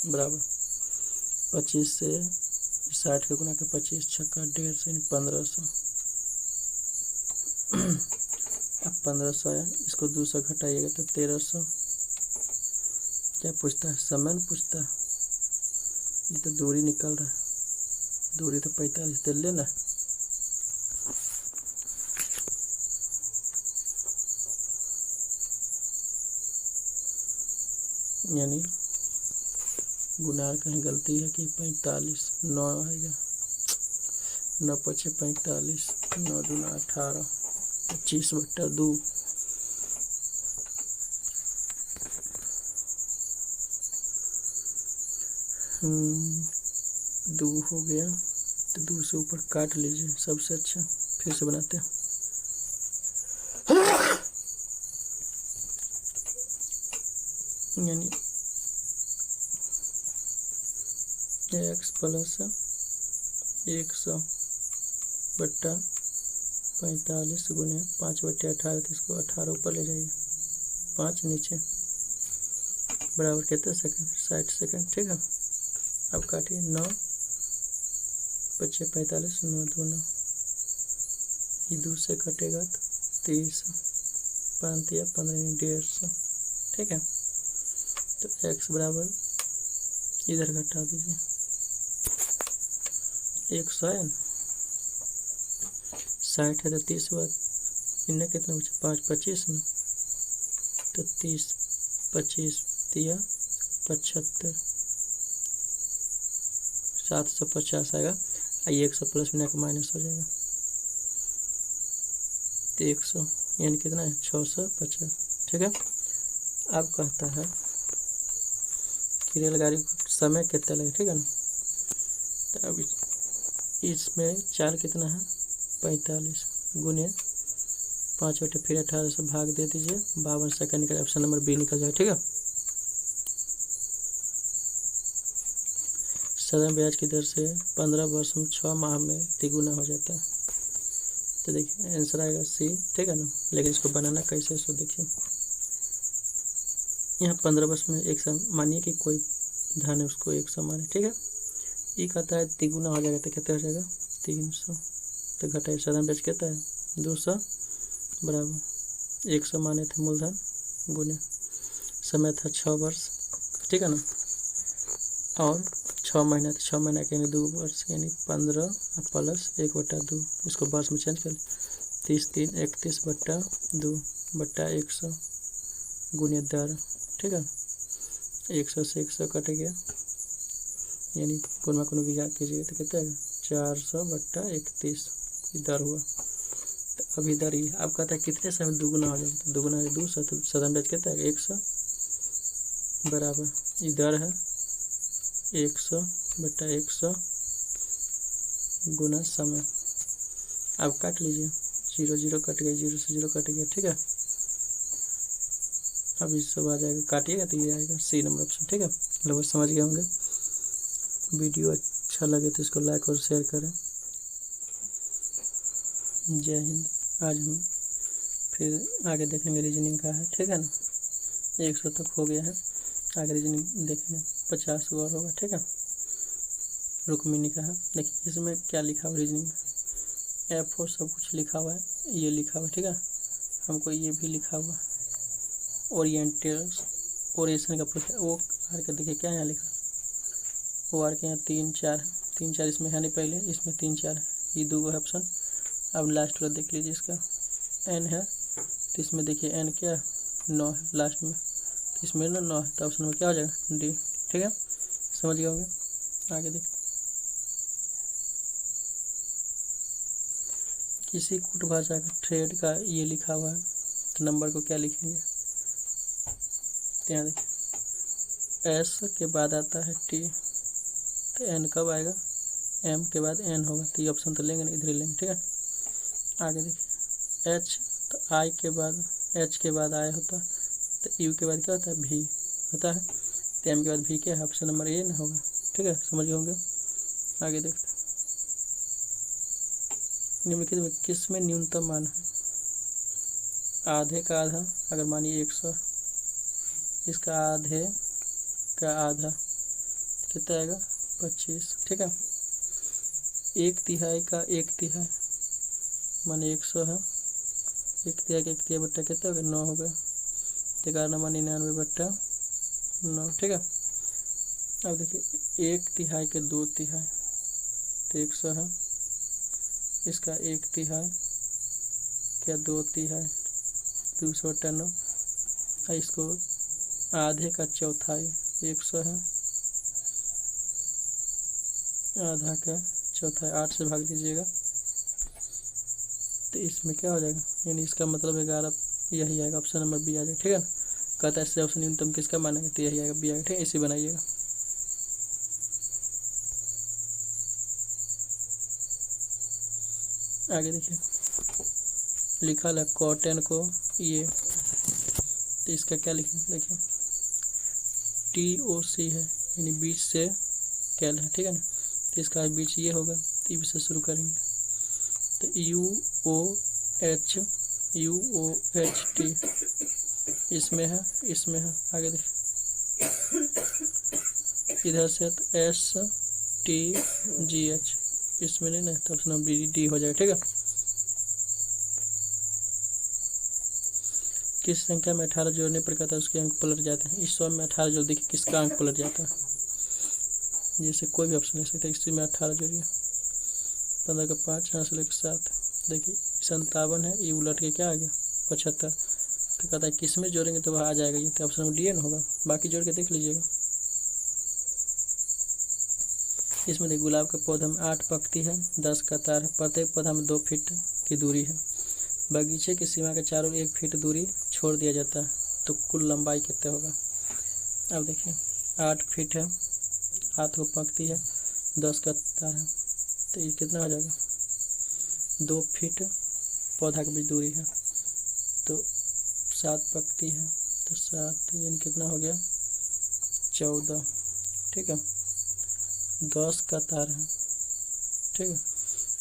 बराबर 25 से 60 का गुना के 25 छक्का 150 यानी 1500। अब 1500 आया, इसको 200 घटाइएगा तो 1300। क्या पूछता है, समय न पूछता है, ये तो दूरी निकल रहा है, दूरी तो 45 दे लेना। यानी गुनार कहीं गलती है कि 45 9 आएगा, 9 5 45, 9 2 18, 25/2। दो हो गया, तो 2 से ऊपर काट लीजिए सबसे अच्छा, फिर से बनाते हैं। यानी x + 100 बट्टा 45 गुने 5/18, तो इसको 18 ऊपर ले जाइए, 5 नीचे बराबर कितना सेकंड 60 सेकंड, ठीक है। अब काटिए 9 5 45 9 2 9, ये 2 से कटेगा तो 30, 5 या 15 150, ठीक है। तो x बराबर इधर घटा दीजिए 100 है ना, 60 है तो 30 बात इन्हें कितना बचा 5 25 ना, तो 30 25 दिया 75, 750 आएगा। आइए 100 प्लस में माइनस हो जाएगा। तो 100 यानी कितना है 650। ठीक है। अब कहता है कि रेलगाड़ी को समय कितना लगे। ठीक है ना। तो अब इसमें चाल कितना है 45 गुने 5 बटे फिर 18 से भाग दे दीजिए 52 सेकंड निकल, ऑप्शन नंबर बी निकल जाएगा। ठीक है। साधारण ब्याज की दर से 15 वर्ष में 6 माह में तिगुना हो जाता है। तो देखिए आंसर आएगा सी। ठीक है ना। लेकिन इसको बनाना कैसे इसको देखिए, यहाँ 15 वर्ष में एक सौ मानिए कि कोई धन है उसको 100 माने। ठीक है। ये कहता है तिगुना हो जाएगा तो कितना हो जाएगा 300। तो घटाइए साधारण ब्याज कहता है 200 बराबर 100 माने थे मूलधन गुने समय था 6 वर्ष। ठीक है ना। और 6 महीना था, 6 महीना के यानी 2 वर्ष यानी 15 प्लस 1/2 इसको वर्ष में चेंज कर 30 3 31 बट्टा 2 बट्टा 100 गुने दर। ठीक है। 100 से 100 कट गया यानी कोना की याद कीजिएगा तो कितना आएगा 400 बट्टा 31 दर हुआ। तो अब इधर ही अब कहता है कितने समय दुगुना हो जाएगा, तो दुगुना है 200 तो साधारण ब्याज कितना है 100 बराबर इधर है 100 बट्टा 100 गुना समय। अब काट लीजिए 0 0 कट गया, 0 से 0 कट गया। ठीक है। अब इस सब आ जाएगा, काटिएगा तो ये आएगा सी नंबर ऑप्शन। ठीक है। लगभग समझ गए होंगे। वीडियो अच्छा लगे तो इसको लाइक और शेयर करें। जय हिंद। आज हम फिर आगे देखेंगे रीजनिंग का है। ठीक है ना। 100 तक हो गया है, आगे रीजनिंग देखेंगे 50 और होगा। ठीक है। रुक्मिणी का है। देखिए इसमें क्या लिखा हुआ रीजनिंग में F4 सब कुछ लिखा हुआ है, ये लिखा हुआ है। ठीक है। हमको ये भी लिखा हुआ ओरिएंटेशन का पूछा वो आर का। देखिए क्या यहाँ लिखा वो आर के यहाँ 3 4 इसमें है नहीं, पहले इसमें 3 4 ये 2 है ऑप्शन। अब लास्ट वाला देख लीजिए, इसका एन है तो इसमें देखिए एन क्या है 9 है लास्ट में, तो इसमें ना 9 है तो ऑप्शन में क्या हो जाएगा डी। ठीक है। समझ गए होंगे। आगे देखिए किसी कूट भाषा का ट्रेड का ये लिखा हुआ है तो नंबर को क्या लिखेंगे, तो यहाँ देखिए एस के बाद आता है टी तो एन कब आएगा, एम के बाद एन होगा, तो ये ऑप्शन तो लेंगे नहीं, इधर ही लेंगे। ठीक है। आगे देखिए एच तो आई के बाद एच के बाद आई होता तो यू के बाद क्या होता है भी होता है, तो एम के बाद भी क्या है, ऑप्शन नंबर ए ना होगा। ठीक है। समझ गए होंगे। आगे देखते हैं निम्नलिखित में किस में न्यूनतम मान है, आधे का आधा अगर मानिए 100 इसका आधे का आधा कितना आएगा 25। ठीक है। 1/3 का 1/3 माने 100 है, 1/3 का 1/3 बट्टा कितना होगा 9 होगा, 11 माने 99 बट्टा 9। ठीक है। अब देखिए 1/3 के 2/3 तो 100 है, इसका 1/3 क्या 2/3 200 बट्टा 9, इसको आधे का चौथाई 100 है, आधा का चौथाई 8 से भाग दीजिएगा तो इसमें क्या हो जाएगा, यानी इसका मतलब 11 यही आएगा, ऑप्शन नंबर बी आ जाएगा। ठीक है ना। कहता है इससे ऑप्शन न्यूनतम किसका मानेंगे तो यही आएगा बी आएगा। ठीक है। इसी बनाइएगा। आगे देखिए लिखा है कॉटन को ये, तो इसका क्या लिखें देखिए TOC है यानी बीच से कैल है। ठीक है ना। तो इसका बीच ये होगा तो ये से शुरू करेंगे तो UOHT इसमें है, इसमें है। आगे देखिए इधर से तो STGH इसमें नहीं ना, तो ऑप्शन नंबर डी हो जाएगा। ठीक है। किस संख्या में 18 जोड़ने पर कहता है उसके अंक पलट जाते हैं, इस 100 में 18 जोड़ देखिए किसका अंक पलट जाता है, जैसे कोई भी ऑप्शन ले सकता है। इसी में 18 जोड़िए 15 का 5 यहाँ से लेकर 7 देखिए 57 है, ये उलट के क्या आ गया 75, तो कहता है किस में जोड़ेंगे तो वह आ जाएगा ये, तो ऑप्शन नंबर डी होगा। बाकी जोड़ के देख लीजिएगा। इसमें देखिए गुलाब के पौधे में 8 पत्ती है, 10 कतार है, प्रत्येक पौधा में 2 फीट की दूरी है, बगीचे की सीमा के चारों ओर 1 फीट दूरी छोड़ दिया जाता है तो कुल लंबाई कितने होगा। अब देखिए 8 फीट है, हाथ को पंक्ति है, 10 का तार है, तो ये कितना हो जाएगा। 2 फीट पौधा के बीच दूरी है तो 7 पंक्ति है तो 7 यानी कितना हो गया 14। ठीक है, 10 का तार है। ठीक है,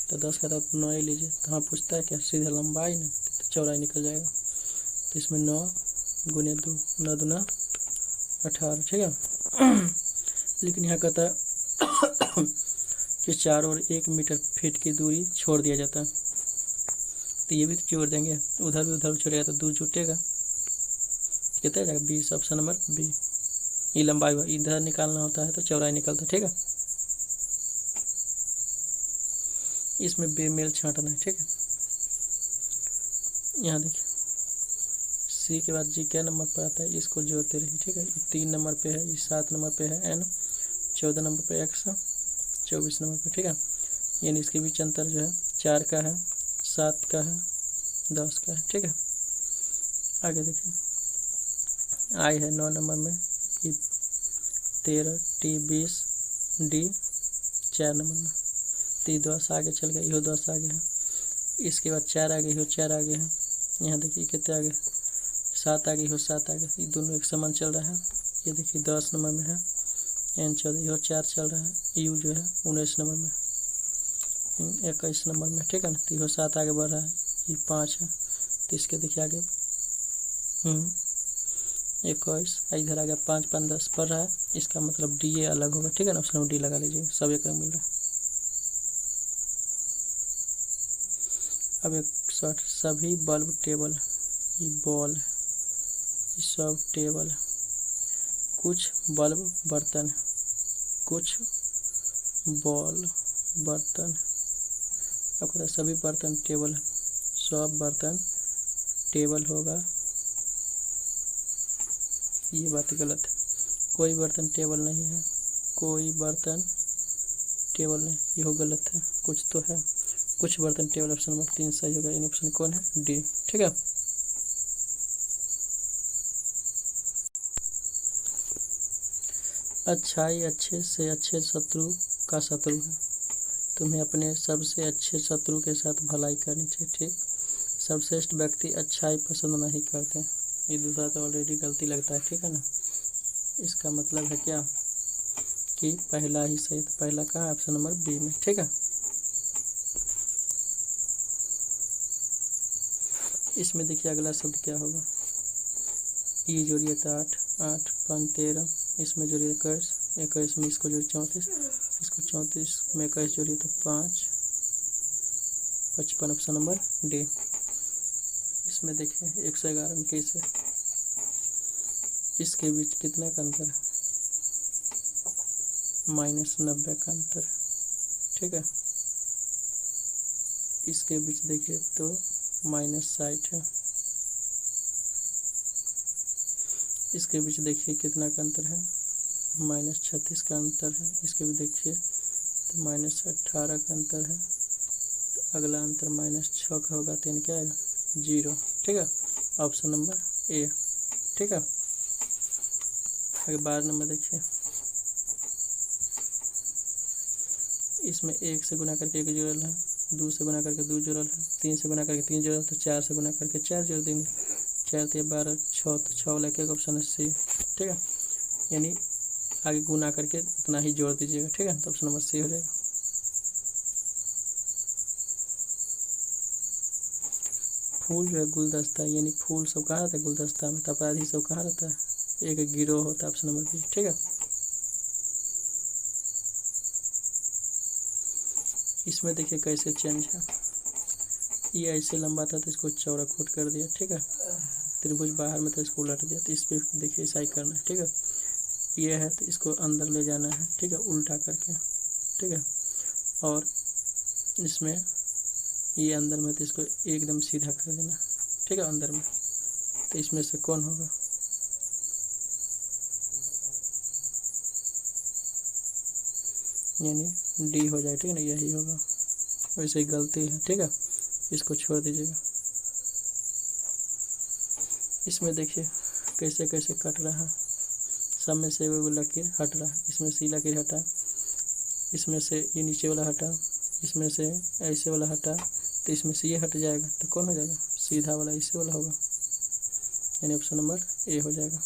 तो 10 का तार 9 ही लीजिए। तो हाँ पूछता है क्या, सीधा लंबाई ना, तो चौड़ाई निकल जाएगा। तो इसमें 9 गुने 2, 9 दूना 18। ठीक है लेकिन यहाँ कहता है कि चारों ओर 1 मीटर फीट की दूरी छोड़ दिया जाता है, तो ये भी तो जोड़ देंगे, उधर भी छोड़ेगा तो दूर जुटेगा, कितना आ जाएगा 20। Option number B. ये लंबाई हुआ, इधर निकालना होता है तो चौड़ाई निकलता है। ठीक है, इसमें बेमेल छांटना है। ठीक है, यहाँ देखिए सी के बाद जी क्या नंबर पर आता है, इसको जोड़ते रहिए। ठीक है, 3 नंबर पे है, ये 7 नंबर पे है एन, 14 नंबर पे एक्स, 24 नंबर पे। ठीक है, यानी इसके बीच अंतर जो है 4 का है, 7 का है, 10 का है। ठीक है, आगे देखिए आई है 9 नंबर में, ई 13, टी 20, डी 4 नंबर में। तो ये 10 आगे चल गया, यो 10 आगे है, इसके बाद 4 आगे, यो 4 आगे है। यहाँ देखिए कितने आगे, 7 आगे, यो 7 आगे, ये दोनों एक समान चल रहा है। ये देखिए 10 नंबर में है, एन 14, यो 4 चल रहा है, यू जो है 19 नंबर में, 21 नंबर में। ठीक है ना, तो यो 7 आगे बढ़ रहा है, ये 5 है, तो इसके देखिए आगे 21, इधर आ गया 5, 5, 10 पड़ रहा है, इसका मतलब डी ए अलग होगा। ठीक है ना, ऑप्शन डी लगा लीजिए, सब एक रंग मिल रहा है। अब एक शॉर्ट, सभी बल्ब टेबल, ये बॉल है, ये सब टेबल है, कुछ बल्ब बर्तन है, कुछ बॉल बर्तन। अब कहता है सभी बर्तन टेबल है, सब बर्तन टेबल होगा, ये बात गलत है। कोई बर्तन टेबल नहीं है, कोई बर्तन टेबल नहीं, ये गलत है, कुछ तो है, कुछ बर्तन टेबल। ऑप्शन नंबर 3 सही होगा, यानी ऑप्शन कौन है, डी। ठीक है, अच्छाई अच्छे से अच्छे शत्रु का शत्रु है, तुम्हें अपने सबसे अच्छे शत्रु के साथ भलाई करनी चाहिए। ठीक, सर्वश्रेष्ठ व्यक्ति अच्छाई पसंद नहीं करते, ये दूसरा तो ऑलरेडी गलती लगता है। ठीक है ना, इसका मतलब है क्या कि पहला ही सही, तो पहला कहाँ, ऑप्शन नंबर बी में। ठीक है, इसमें देखिए अगला शब्द क्या होगा, ये जोड़िए तो 8, 8 5 13, इसमें जोड़िए 21, 21 में इसको जोड़िए 34, इसको 34 में 21 जोड़िए तो 5, 55। Option number D. इसमें देखिए 111 में कैसे, इसके बीच कितना का अंतर है, -90 का अंतर। ठीक है, इसके बीच देखिए तो -60 है, इसके बीच देखिए कितना का अंतर है, -36 का अंतर है, इसके भी देखिए तो -18 का अंतर है, तो अगला अंतर -6 का होगा, तो क्या आएगा 0। ठीक है, ऑप्शन नंबर ए। ठीक है, आगे 12 नंबर देखिए, इसमें 1 से गुना करके 1 जोड़ल है, 2 से गुना करके 2 जोड़ल है, 3 से गुना करके 3 जोड़ल, तो 4 से गुना करके 4 जोड़ देंगे, 4 तो 12, 6 तो 6 वाला एक ऑप्शन है सी। ठीक है, यानी आगे गुना करके उतना ही जोड़ दीजिएगा। ठीक है, तो ऑप्शन नंबर सी हो जाएगा। फूल जो है गुलदस्ता, यानी फूल सब कहाँ रहता है, गुलदस्ता में, तो अपराधी सब कहाँ रहता है, एक गिरोह होता है। Option number B. ठीक है, इसमें देखिए कैसे चेंज है, ये ऐसे लंबा था तो इसको चौड़ा खोट कर दिया। ठीक है, त्रिभुज बाहर में तो इसको उलट दिया, तो इस पर देखिए ऐसा ही करना है। ठीक है, ये है तो इसको अंदर ले जाना है। ठीक है, उल्टा करके। ठीक है, और इसमें ये अंदर में तो इसको एकदम सीधा कर देना। ठीक है, अंदर में, तो इसमें से कौन होगा, यानी डी हो जाए। ठीक है ना, यही होगा, वैसे ही गलती है। ठीक है, इसको छोड़ दीजिएगा। इसमें देखिए कैसे कैसे कट रहा है, सब में से वो लकीर हट रहा है, इसमें से लकीर हटा, इसमें से ये नीचे वाला हटा, इसमें से ऐसे वाला हटा, तो इसमें से ये हट जाएगा, तो कौन हो जाएगा? सीधा वाला इसे वाला होगा, यानी ऑप्शन नंबर ए हो जाएगा।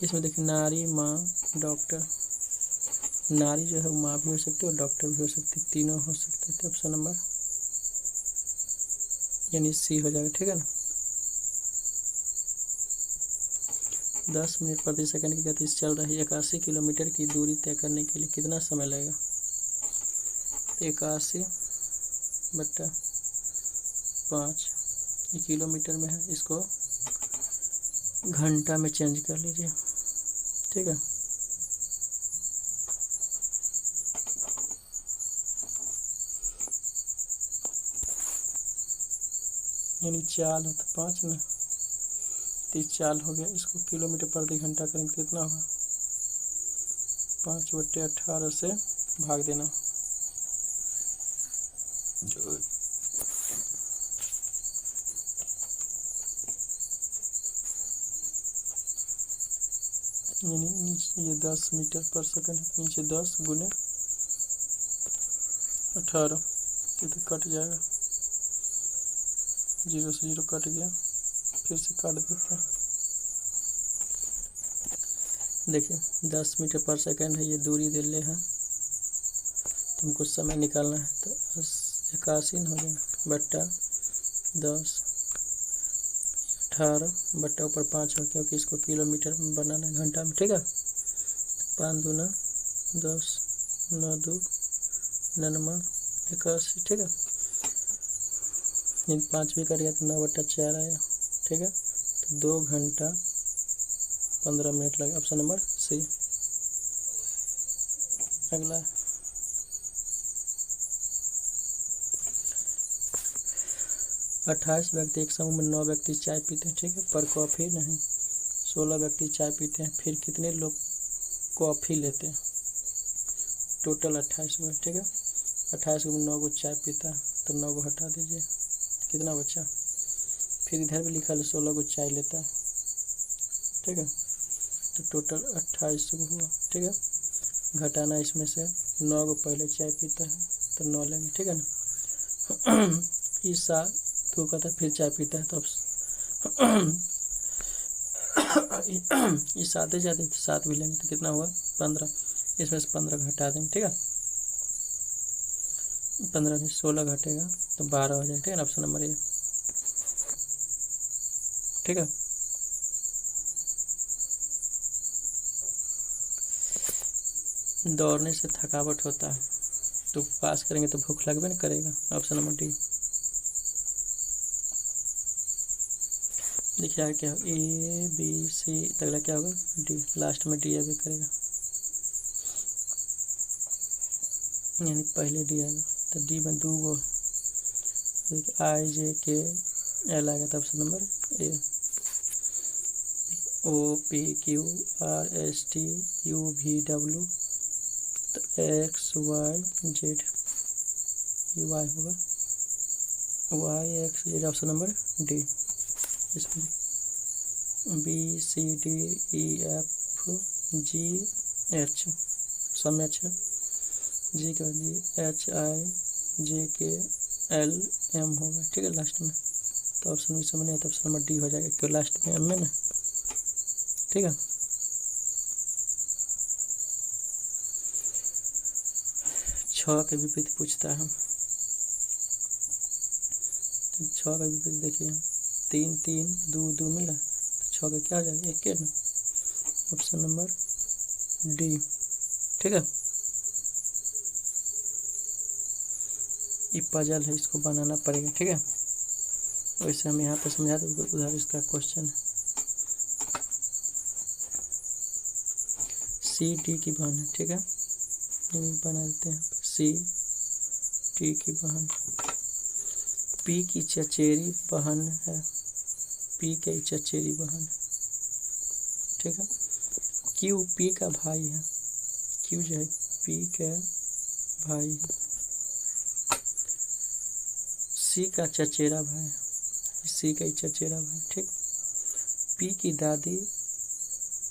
इसमें देखिए नारी, माँ, डॉक्टर। नारी जो है वो माँ भी हो सकती है और डॉक्टर भी हो सकती है, तीनों हो सकते थे। ऑप्शन नंबर यानी सी हो जाएगा, ठीक है ना। 10 मिनट प्रति सेकंड की गति से चल रही 81 किलोमीटर की दूरी तय करने के लिए कितना समय लगेगा? 81/5 ये किलोमीटर में है, इसको घंटा में चेंज कर लीजिए, ठीक है। यानी चाल है तो 5 ना, 30 चाल हो गया, इसको किलोमीटर प्रति घंटा करेंगे कितना होगा? 5/18 से भाग देना, यानी नीचे ये 10 मीटर पर सेकंड, नीचे 10 गुने 18, तो कट जाएगा, 0 से 0 कट गया, फिर से काट देते हैं। देखिए 10 मीटर पर सेकंड है, ये दूरी दे ले है, तुमको समय निकालना है, तो 81 हो जाएगा बट्टा 10, 18 बट्टा ऊपर 5 हो, क्योंकि इसको किलोमीटर में बनाना है घंटा में, ठीक है। 5 दूना 10, 9 2 99 81, ठीक है। 5 भी कट गया तो 9/4 आया, ठीक है। तो 2 घंटा 15 मिनट लगे, ऑप्शन नंबर सी। अगला 28 व्यक्ति एक समूह में 9 व्यक्ति चाय पीते हैं, ठीक है, पर कॉफ़ी नहीं। 16 व्यक्ति चाय पीते हैं, फिर कितने लोग कॉफ़ी लेते हैं? टोटल 28 हुए, ठीक है। 28 में 9 को चाय पीता है, तो 9 को हटा दीजिए, कितना बचा? फिर इधर भी लिखा है 16 को चाय लेता है, ठीक है, तो टोटल 28 को हुआ, ठीक है। घटाना इसमें से 9 को पहले चाय पीता है, तो 9 लेंगे, ठीक है ना। ईसा तो कहता है फिर चाय पीता है, तो अब ये 7 जाते तो 7 भी लेंगे, तो कितना हुआ? 15, इसमें से 15 घटा देंगे, ठीक है। 15 में 16 घटेगा तो 12 हो जाएगा, ठीक है ना, ऑप्शन नंबर ए, ठीक है। दौड़ने से थकावट होता है, तो पास करेंगे तो भूख लगबे नहीं करेगा, ऑप्शन नंबर डी। देखिए आगे क्या, ए बी सी, अगला क्या होगा? डी, लास्ट में डी आगे करेगा, यानी पहले डी आएगा, तो डी में 2 गो आई जे के एल आएगा, तो option number A. O P Q R S T U V W, तो एक्स वाई जेड, ये वाई होगा, Y X Z, option number D. इसमें B C D E F G H, सब में अच्छा, जी के बाद जी एच आई जे के एल एम होगा, ठीक है, लास्ट में, तो ऑप्शन भी समझ नहीं आता, ऑप्शन नंबर डी हो जाएगा, क्यों लास्ट में एम में ना, ठीक है। 6 के विपरीत पूछता है, 6 का विपरीत देखिए, 3 3 2 2 मिला, तो 6 का क्या हो जाएगा? 1 ना, ऑप्शन नंबर डी, ठीक है। ये पजल है, इसको बनाना पड़ेगा, ठीक है। वैसे हम यहाँ पे समझा दें, उधर इसका क्वेश्चन है। सी डी की बहन है, ठीक है, ये बना देते हैं, सी डी की बहन, पी की चचेरी बहन है, पी की चचेरी बहन, ठीक है। क्यू पी का भाई है, क्यू जो है पी का भाई है, सी का चचेरा भाई, सी का ही चचेरा भाई, ठीक। पी की दादी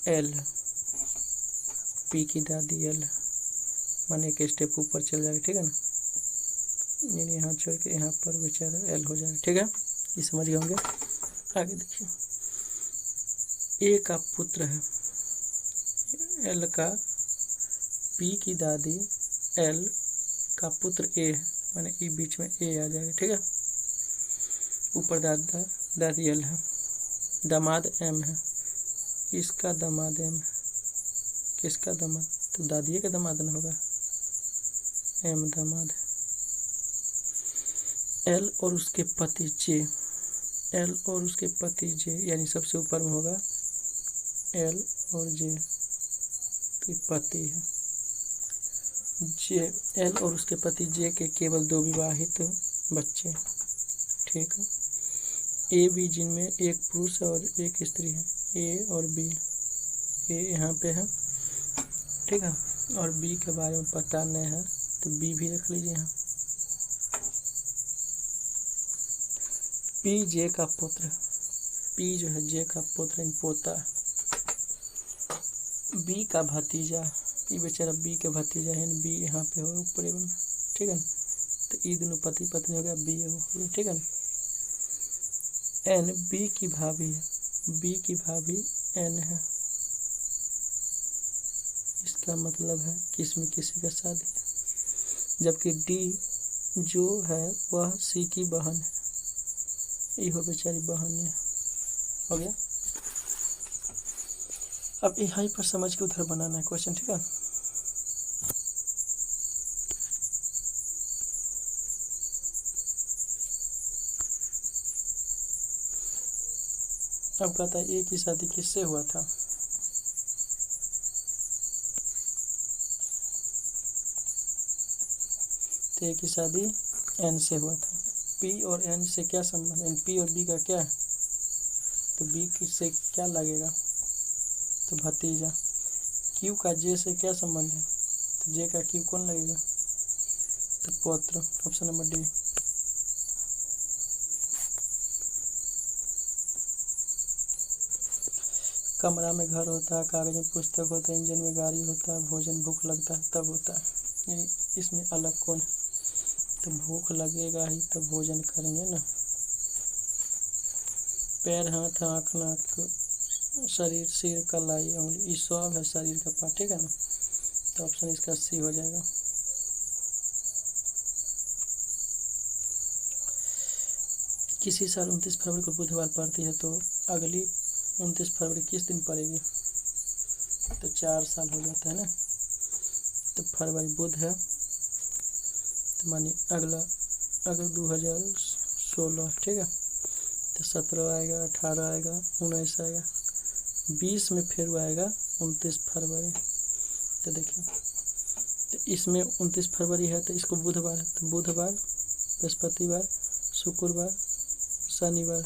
एल, पी की दादी एल माने एक स्टेप ऊपर चल जाएगा, ठीक है ना, यानी यहाँ छोड़ के यहाँ पर बेचारा एल हो जाएगा, ठीक है, ये समझ गए होंगे। आगे देखिए, ए का पुत्र है एल का, पी की दादी एल का पुत्र ए है, माने ई बीच में ए आ जाएगा, ठीक है। ऊपर दादा दादी एल है, दामाद एम है, इसका दामाद एम है, किसका दामाद, तो दादी का दामाद न होगा, एम दामाद। एल और उसके पति जे, एल और उसके पति जे, यानी सबसे ऊपर में होगा एल और जे, तो पति है जे। एल और उसके पति जे के केवल 2 विवाहित बच्चे, ठीक है। ए बी जिनमें एक पुरुष और एक स्त्री है, ए और बी, ए यहाँ पे है, ठीक है, और बी के बारे में पता नहीं है तो बी भी रख लीजिए यहाँ। पी जे का पुत्र, पी जो है जे का पुत्र पोता, बी का भतीजा, ये बेचारा बी के भतीजा है, बी यहाँ पे होगा ऊपर में, ठीक है ना, तो ये दोनों पति पत्नी हो गया, बी हो गया, ठीक है ना। एन बी की भाभी है, बी की भाभी एन है, इसका मतलब है कि इसमें किसी का शादी है। जबकि डी जो है वह सी की बहन है, ये हो बेचारी बहन है, हो गया। अब यहीं पर समझ के उधर बनाना है क्वेश्चन, ठीक है। अब कहता है ए की शादी किससे हुआ था, तो ए की शादी एन से हुआ था। पी और एन से क्या संबंध है, पी और बी का क्या है, तो बी से क्या लगेगा, तो भतीजा। क्यू का जे से क्या संबंध है, तो जे का क्यू कौन लगेगा, तो पौत्र, ऑप्शन नंबर डी। कमरा में घर होता है, कागज में पुस्तक होता है, इंजन में गाड़ी होता है, भोजन भूख लगता है तब होता है, इसमें अलग कौन है, तो भूख लगेगा ही तब भोजन करेंगे ना। पैर हाथ आँख नाक शरीर सिर कलाई उंगली, ये सब है शरीर का पार्ट, ठीक है ना, तो ऑप्शन इसका सी हो जाएगा। किसी साल 29 फरवरी को बुधवार पड़ती है तो अगली 29 फरवरी किस दिन पड़ेगी, तो 4 साल हो जाता है ना, तो फरवरी बुध है, तो मानिए अगला 2016, ठीक है, तो 17 आएगा, 18 आएगा, 19 आएगा, 20 में फिर आएगा 29 फरवरी। तो देखिए, तो इसमें 29 फरवरी है तो इसको बुधवार है, तो बुधवार, बृहस्पतिवार, शुक्रवार, शनिवार,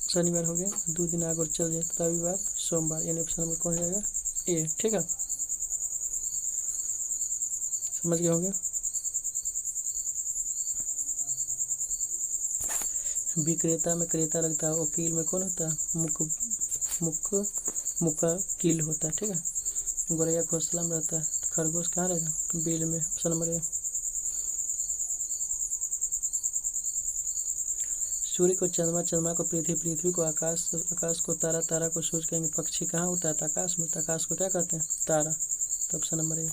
शनिवार हो गया, 2 दिन आगे चल जाए तो रविवार, सोमवार, यानी ऑप्शन नंबर कौन जाएगा, ए, ठीक है, समझ गए होंगे। विक्रेता में क्रेता लगता है, वकील में कौन होता है, मुक्कील होता है, ठीक है। गोरैया घोंसला में रहता है, खरगोश कहाँ रहेगा, बिल में, ऑप्शन नंबर ए। सूर्य को चंद्रमा, चंद्रमा को पृथ्वी, पृथ्वी को आकाश, आकाश को तारा, तारा को सूर्य कहेंगे। पक्षी कहाँ उड़ता है, आकाश में, आकाश को क्या कहते हैं, तारा, तो ऑप्शन नंबर ए।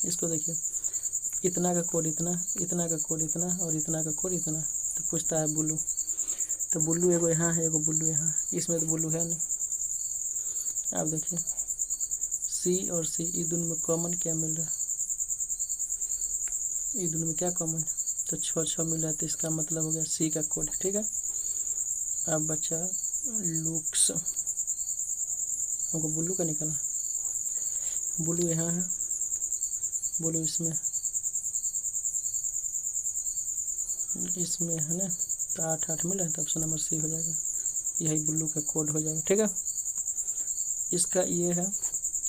इसको देखिए, इतना का कोड इतना, इतना का कोड इतना और इतना का कोड इतना, तो पूछता है बुल्लू, तो बुल्लू एगो यहाँ है, एगो बुल्लू यहाँ, इसमें तो बुल्लू है नहीं। आप देखिए सी और सी, ये दोनों में कॉमन क्या मिल रहा है, ये दोनों में क्या कॉमन है, तो 6 मिल रहा है, तो इसका मतलब हो गया सी का कोड, ठीक है। अब बचा लुक्स, हमको बुल्लू का निकालना, बुल्लू यहाँ है, बुल्लू इसमें है ना, तो 8 मिला है, तो ऑप्शन नंबर सी हो जाएगा, यही बुल्लू का कोड हो जाएगा, ठीक है। इसका ये है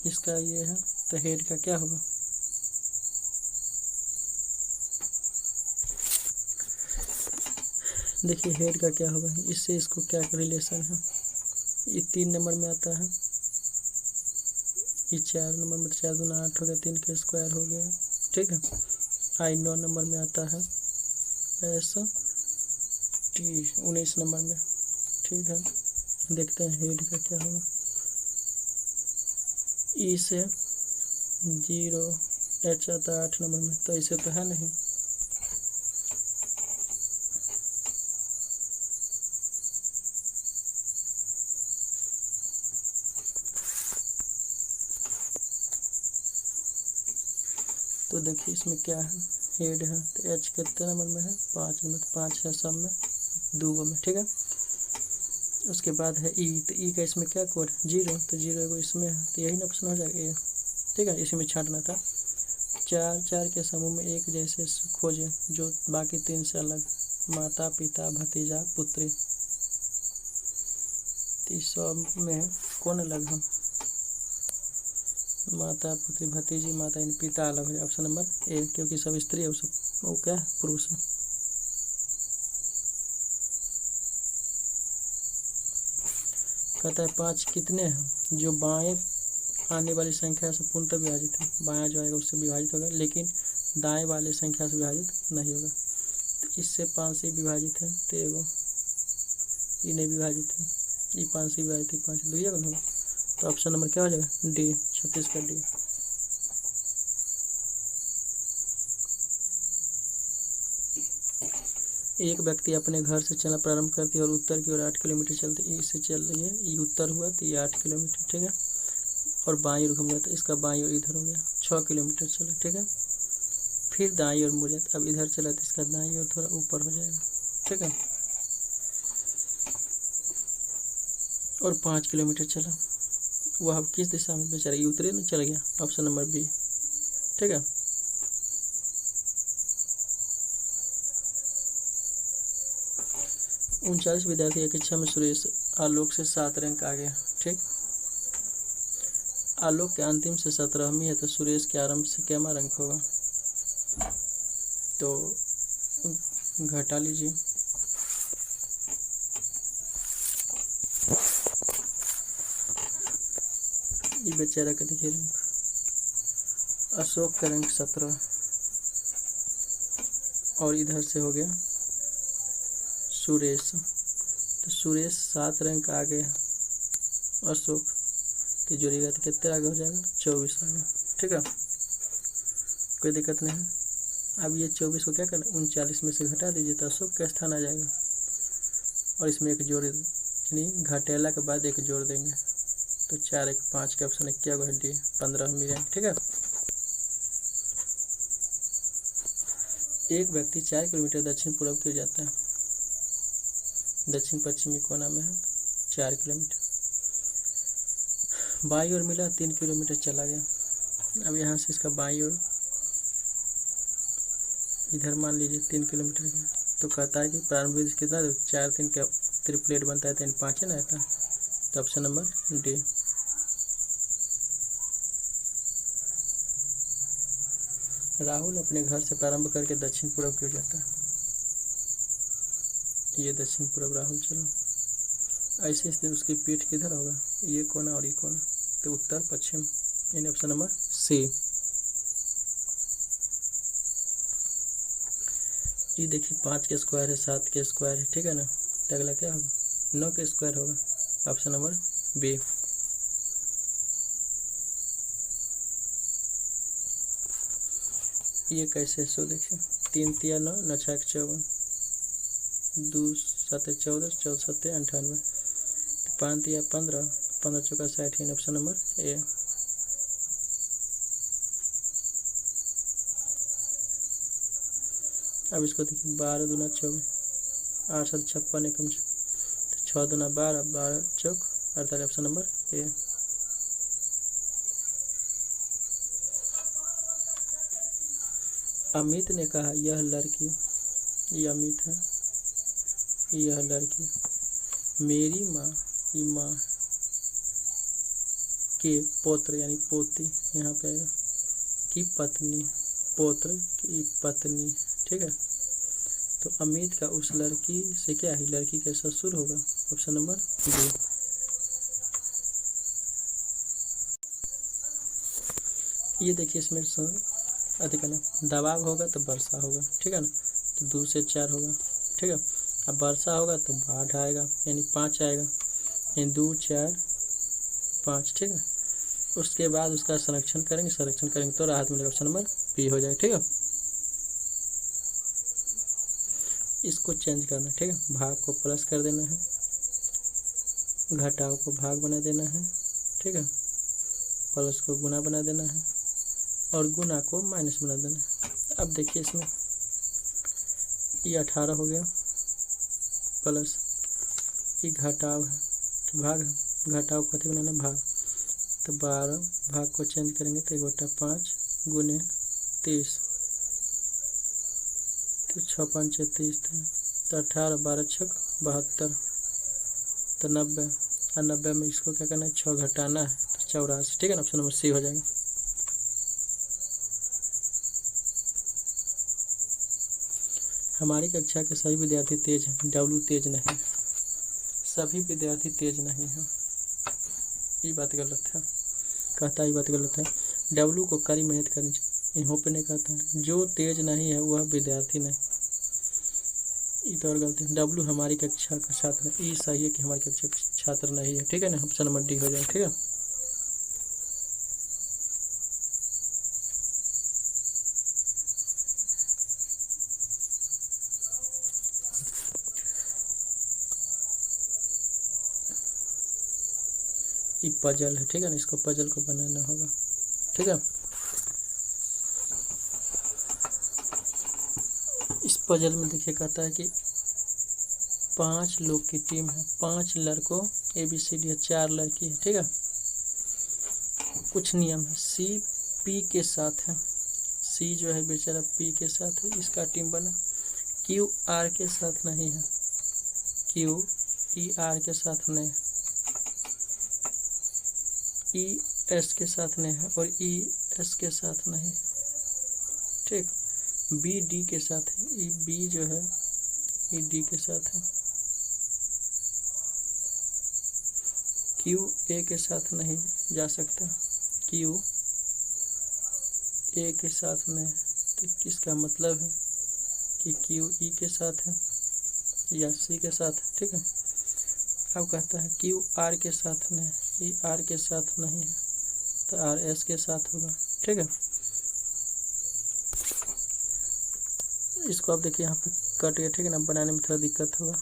इसका ये है, तो हेड का क्या होगा? देखिए हेड का क्या होगा, इससे इसको क्या रिलेशन है? ये 3 नंबर में आता है, ये 4 नंबर में, तो 4 दूना 8 हो गया, 3 का स्क्वायर हो गया, ठीक है। आई 9 नंबर में आता है, एस टी 19 नंबर में, ठीक है। देखते हैं हेड का क्या होगा। ई से 0, एच आता है 8 नंबर में, तो इसे तो है नहीं। तो देखिए इसमें क्या है, हेड है, तो एच कितने नंबर में है? 5 नंबर, तो 5 है सब में, 2 में, ठीक है। उसके बाद है ई, तो ई का इसमें क्या कोड? 0, तो 0 एगो इसमें है, तो यही ना ऑप्शन हो जाएगा ए, ठीक है। इसी में छांटना था। 4 के समूह में एक जैसे खोजें जो बाकी 3 से अलग, माता पिता भतीजा पुत्री। तो इस सब में कौन अलग है? माता पुत्री भतीजी माता, इन पिता अलग हो जाए, ऑप्शन नंबर ए, क्योंकि सब स्त्री है, वो क्या है? पुरुष है। कहता है 5 कितने हैं जो बाएं आने वाली संख्या से पूर्णतः विभाजित है। बायां जो आएगा उससे विभाजित होगा, लेकिन दाएं वाले संख्या से विभाजित नहीं होगा। तो इससे 5 से विभाजित है, तो एगो ये नहीं विभाजित है, ये 5 से विभाजित है, 5 2 होगा। तो ऑप्शन नंबर क्या हो जाएगा? डी, 36 का डी। एक व्यक्ति अपने घर से चलना प्रारंभ करती है और उत्तर की ओर 8 किलोमीटर चलती है। इससे चल रही है, ये उत्तर हुआ तो ये 8 किलोमीटर, ठीक है। और बाईं ओर घूम जाता है, इसका बाईं ओर इधर हो गया, 6 किलोमीटर चला, ठीक है। फिर दाईं ओर मुड़ जाता, अब इधर चला तो इसका दाईं ओर थोड़ा ऊपर हो जाएगा, ठीक है। और 5 किलोमीटर चला, वह अब किस दिशा में बेचारा? ये उत्तरी में चला गया, ऑप्शन नंबर बी, ठीक है। उनचालीस विद्यार्थी एक कक्षा में सुरेश आलोक से 7 रैंक आ गया, ठीक। आलोक के अंतिम से 17वीं है, तो सुरेश के आरंभ से क्या रैंक होगा? तो घटा लीजिए। ये बेचारा का देखिए रैंक, अशोक का रैंक 17, और इधर से हो गया सुरेश, तो सुरेश 7 रैंक आगे है, अशोक की जोड़ेगा तो कितने आगे हो जाएगा? 24 आगे, ठीक है। कोई दिक्कत नहीं है। अब ये 24 को क्या करना, 39 में से घटा दीजिए, तो अशोक का स्थान आ जाएगा। और इसमें एक जोड़, यानी घटेला के बाद एक जोड़ देंगे, तो 4 1 5 के ऑप्शन है क्या होगा? डी, 15वीं रैंक, ठीक है। एक व्यक्ति 4 किलोमीटर दक्षिण पूर्व की ओर जाता है, दक्षिण पश्चिमी कोना में है, 4 किलोमीटर। बाईं ओर मिला, 3 किलोमीटर चला गया। अब यहाँ से इसका बाईं ओर इधर मान लीजिए 3 किलोमीटर का, तो कहता है कि प्रारंभिक कितना? 4 3 का त्रिप्लेट बनता है, तो 5 है ना आता, तो ऑप्शन नंबर डी। राहुल अपने घर से प्रारंभ करके दक्षिण पूर्व की ओर जाता है, ये दक्षिण पूर्व राहुल चलो। ऐसे स्थिति उसकी पीठ किधर होगा? ये कोना और ये कोना, तो उत्तर पश्चिम, यानी ऑप्शन नंबर सी। ये देखिए 5 के स्क्वायर है, 7 के स्क्वायर है, ठीक है ना। तो अगला क्या होगा? 9 के स्क्वायर होगा, ऑप्शन नंबर बी। ये कैसे? सो देखिए 3 तिया 9, 9 6 54, 2 7 14, 14 7 98, 5 तिया 15, 15 चौका 60, ऑप्शन नंबर ए। अब इसको देखिए 12 दूना 24, 8 7 56 एकम, तो 6 दूना 12, 12 चौक 48, ऑप्शन नंबर ए। अमित ने कहा यह लड़की, ये अमित है, यह लड़की मेरी माँ, ये माँ, के पौत्र यानी पोती यहाँ पे आएगा, की पत्नी, पौत्र की पत्नी, ठीक है। तो अमित का उस लड़की से क्या है, लड़की का ससुर होगा, ऑप्शन नंबर बी। ये देखिए इसमें अधिक है ना, दबाव होगा तो वर्षा होगा, ठीक है ना, तो 2 से 4 होगा, ठीक है। अब वर्षा होगा तो बाढ़ आएगा यानी 5 आएगा, यानी 2 4 5, ठीक है। उसके बाद उसका संरक्षण करेंगे तो राहत मिलेगा, ऑप्शन नंबर बी हो जाएगा, ठीक है। इसको चेंज करना, ठीक है, भाग को प्लस कर देना है, घटाव को भाग बना देना है, ठीक है, प्लस को गुना बना देना है और गुना को माइनस बना देना है। अब देखिए इसमें ये 18 हो गया, प्लस ये घटाव है तो भाग है, घटाव को कथी बनाना है, भाग, तो 12 भाग को चेंज करेंगे तो 1/5 गुने 30, तो 6 5 30 थे, तो 18 12 6 72, तो 90, और 90 में इसको क्या करना है, 6 घटाना है तो 84, ठीक है ना, ऑप्शन नंबर सी हो जाएगा। हमारी कक्षा के सभी विद्यार्थी तेज हैं, डब्लू तेज नहीं, सभी विद्यार्थी तेज नहीं हैं, ये बात गलत है, कहता है ये बात गलत है, डब्लू को कड़ी मेहनत करनी चाहिए, यहाँ पे नहीं कहता है जो तेज नहीं है वह विद्यार्थी नहीं, ये तो और गलती है, डब्लू हमारी कक्षा का छात्र है, ये सही है कि हमारी कक्षा का छात्र नहीं है, ठीक है ना, ऑप्शन नंबर डी हो जाएगा, ठीक है। ये पजल है, ठीक है ना, इसको पजल को बनाना होगा, ठीक है। इस पजल में देखिए कहता है कि 5 लोग की टीम है, 5 लड़कों ABCD है, 4 लड़की है, ठीक है। कुछ नियम है, C P के साथ है, C जो है बेचारा P के साथ है, इसका टीम बना, Q R के साथ नहीं है, Q E R के साथ नहीं है, E S के साथ नहीं है और E S के साथ नहीं है, ठीक। B D के साथ है, ये B जो है ये D के साथ है, Q A के साथ नहीं जा सकता, Q A के साथ नहीं, तो इसका मतलब है कि Q E के साथ है या C के साथ, ठीक है। अब कहता है Q R के साथ नहीं, ये R के साथ नहीं है तो R S के साथ होगा, ठीक है। इसको आप देखिए यहाँ पे कट गया, ठीक है ना, बनाने में थोड़ा दिक्कत होगा,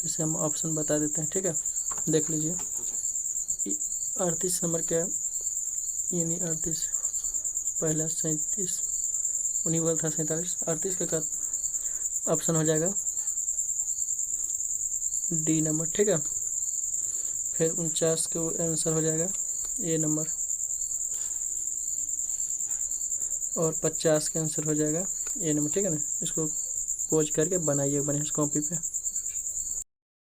इसे हम ऑप्शन बता देते हैं, ठीक है। देख लीजिए 38 नंबर क्या है, यानी 38 पहला 37 उन्हीं बोल था 47, 38 का ऑप्शन हो जाएगा डी नंबर, ठीक है। फिर 49 का आंसर हो जाएगा ए नंबर और 50 का आंसर हो जाएगा ए नंबर, ठीक है ना। इसको पोज करके बनाइए, बने कॉपी पे।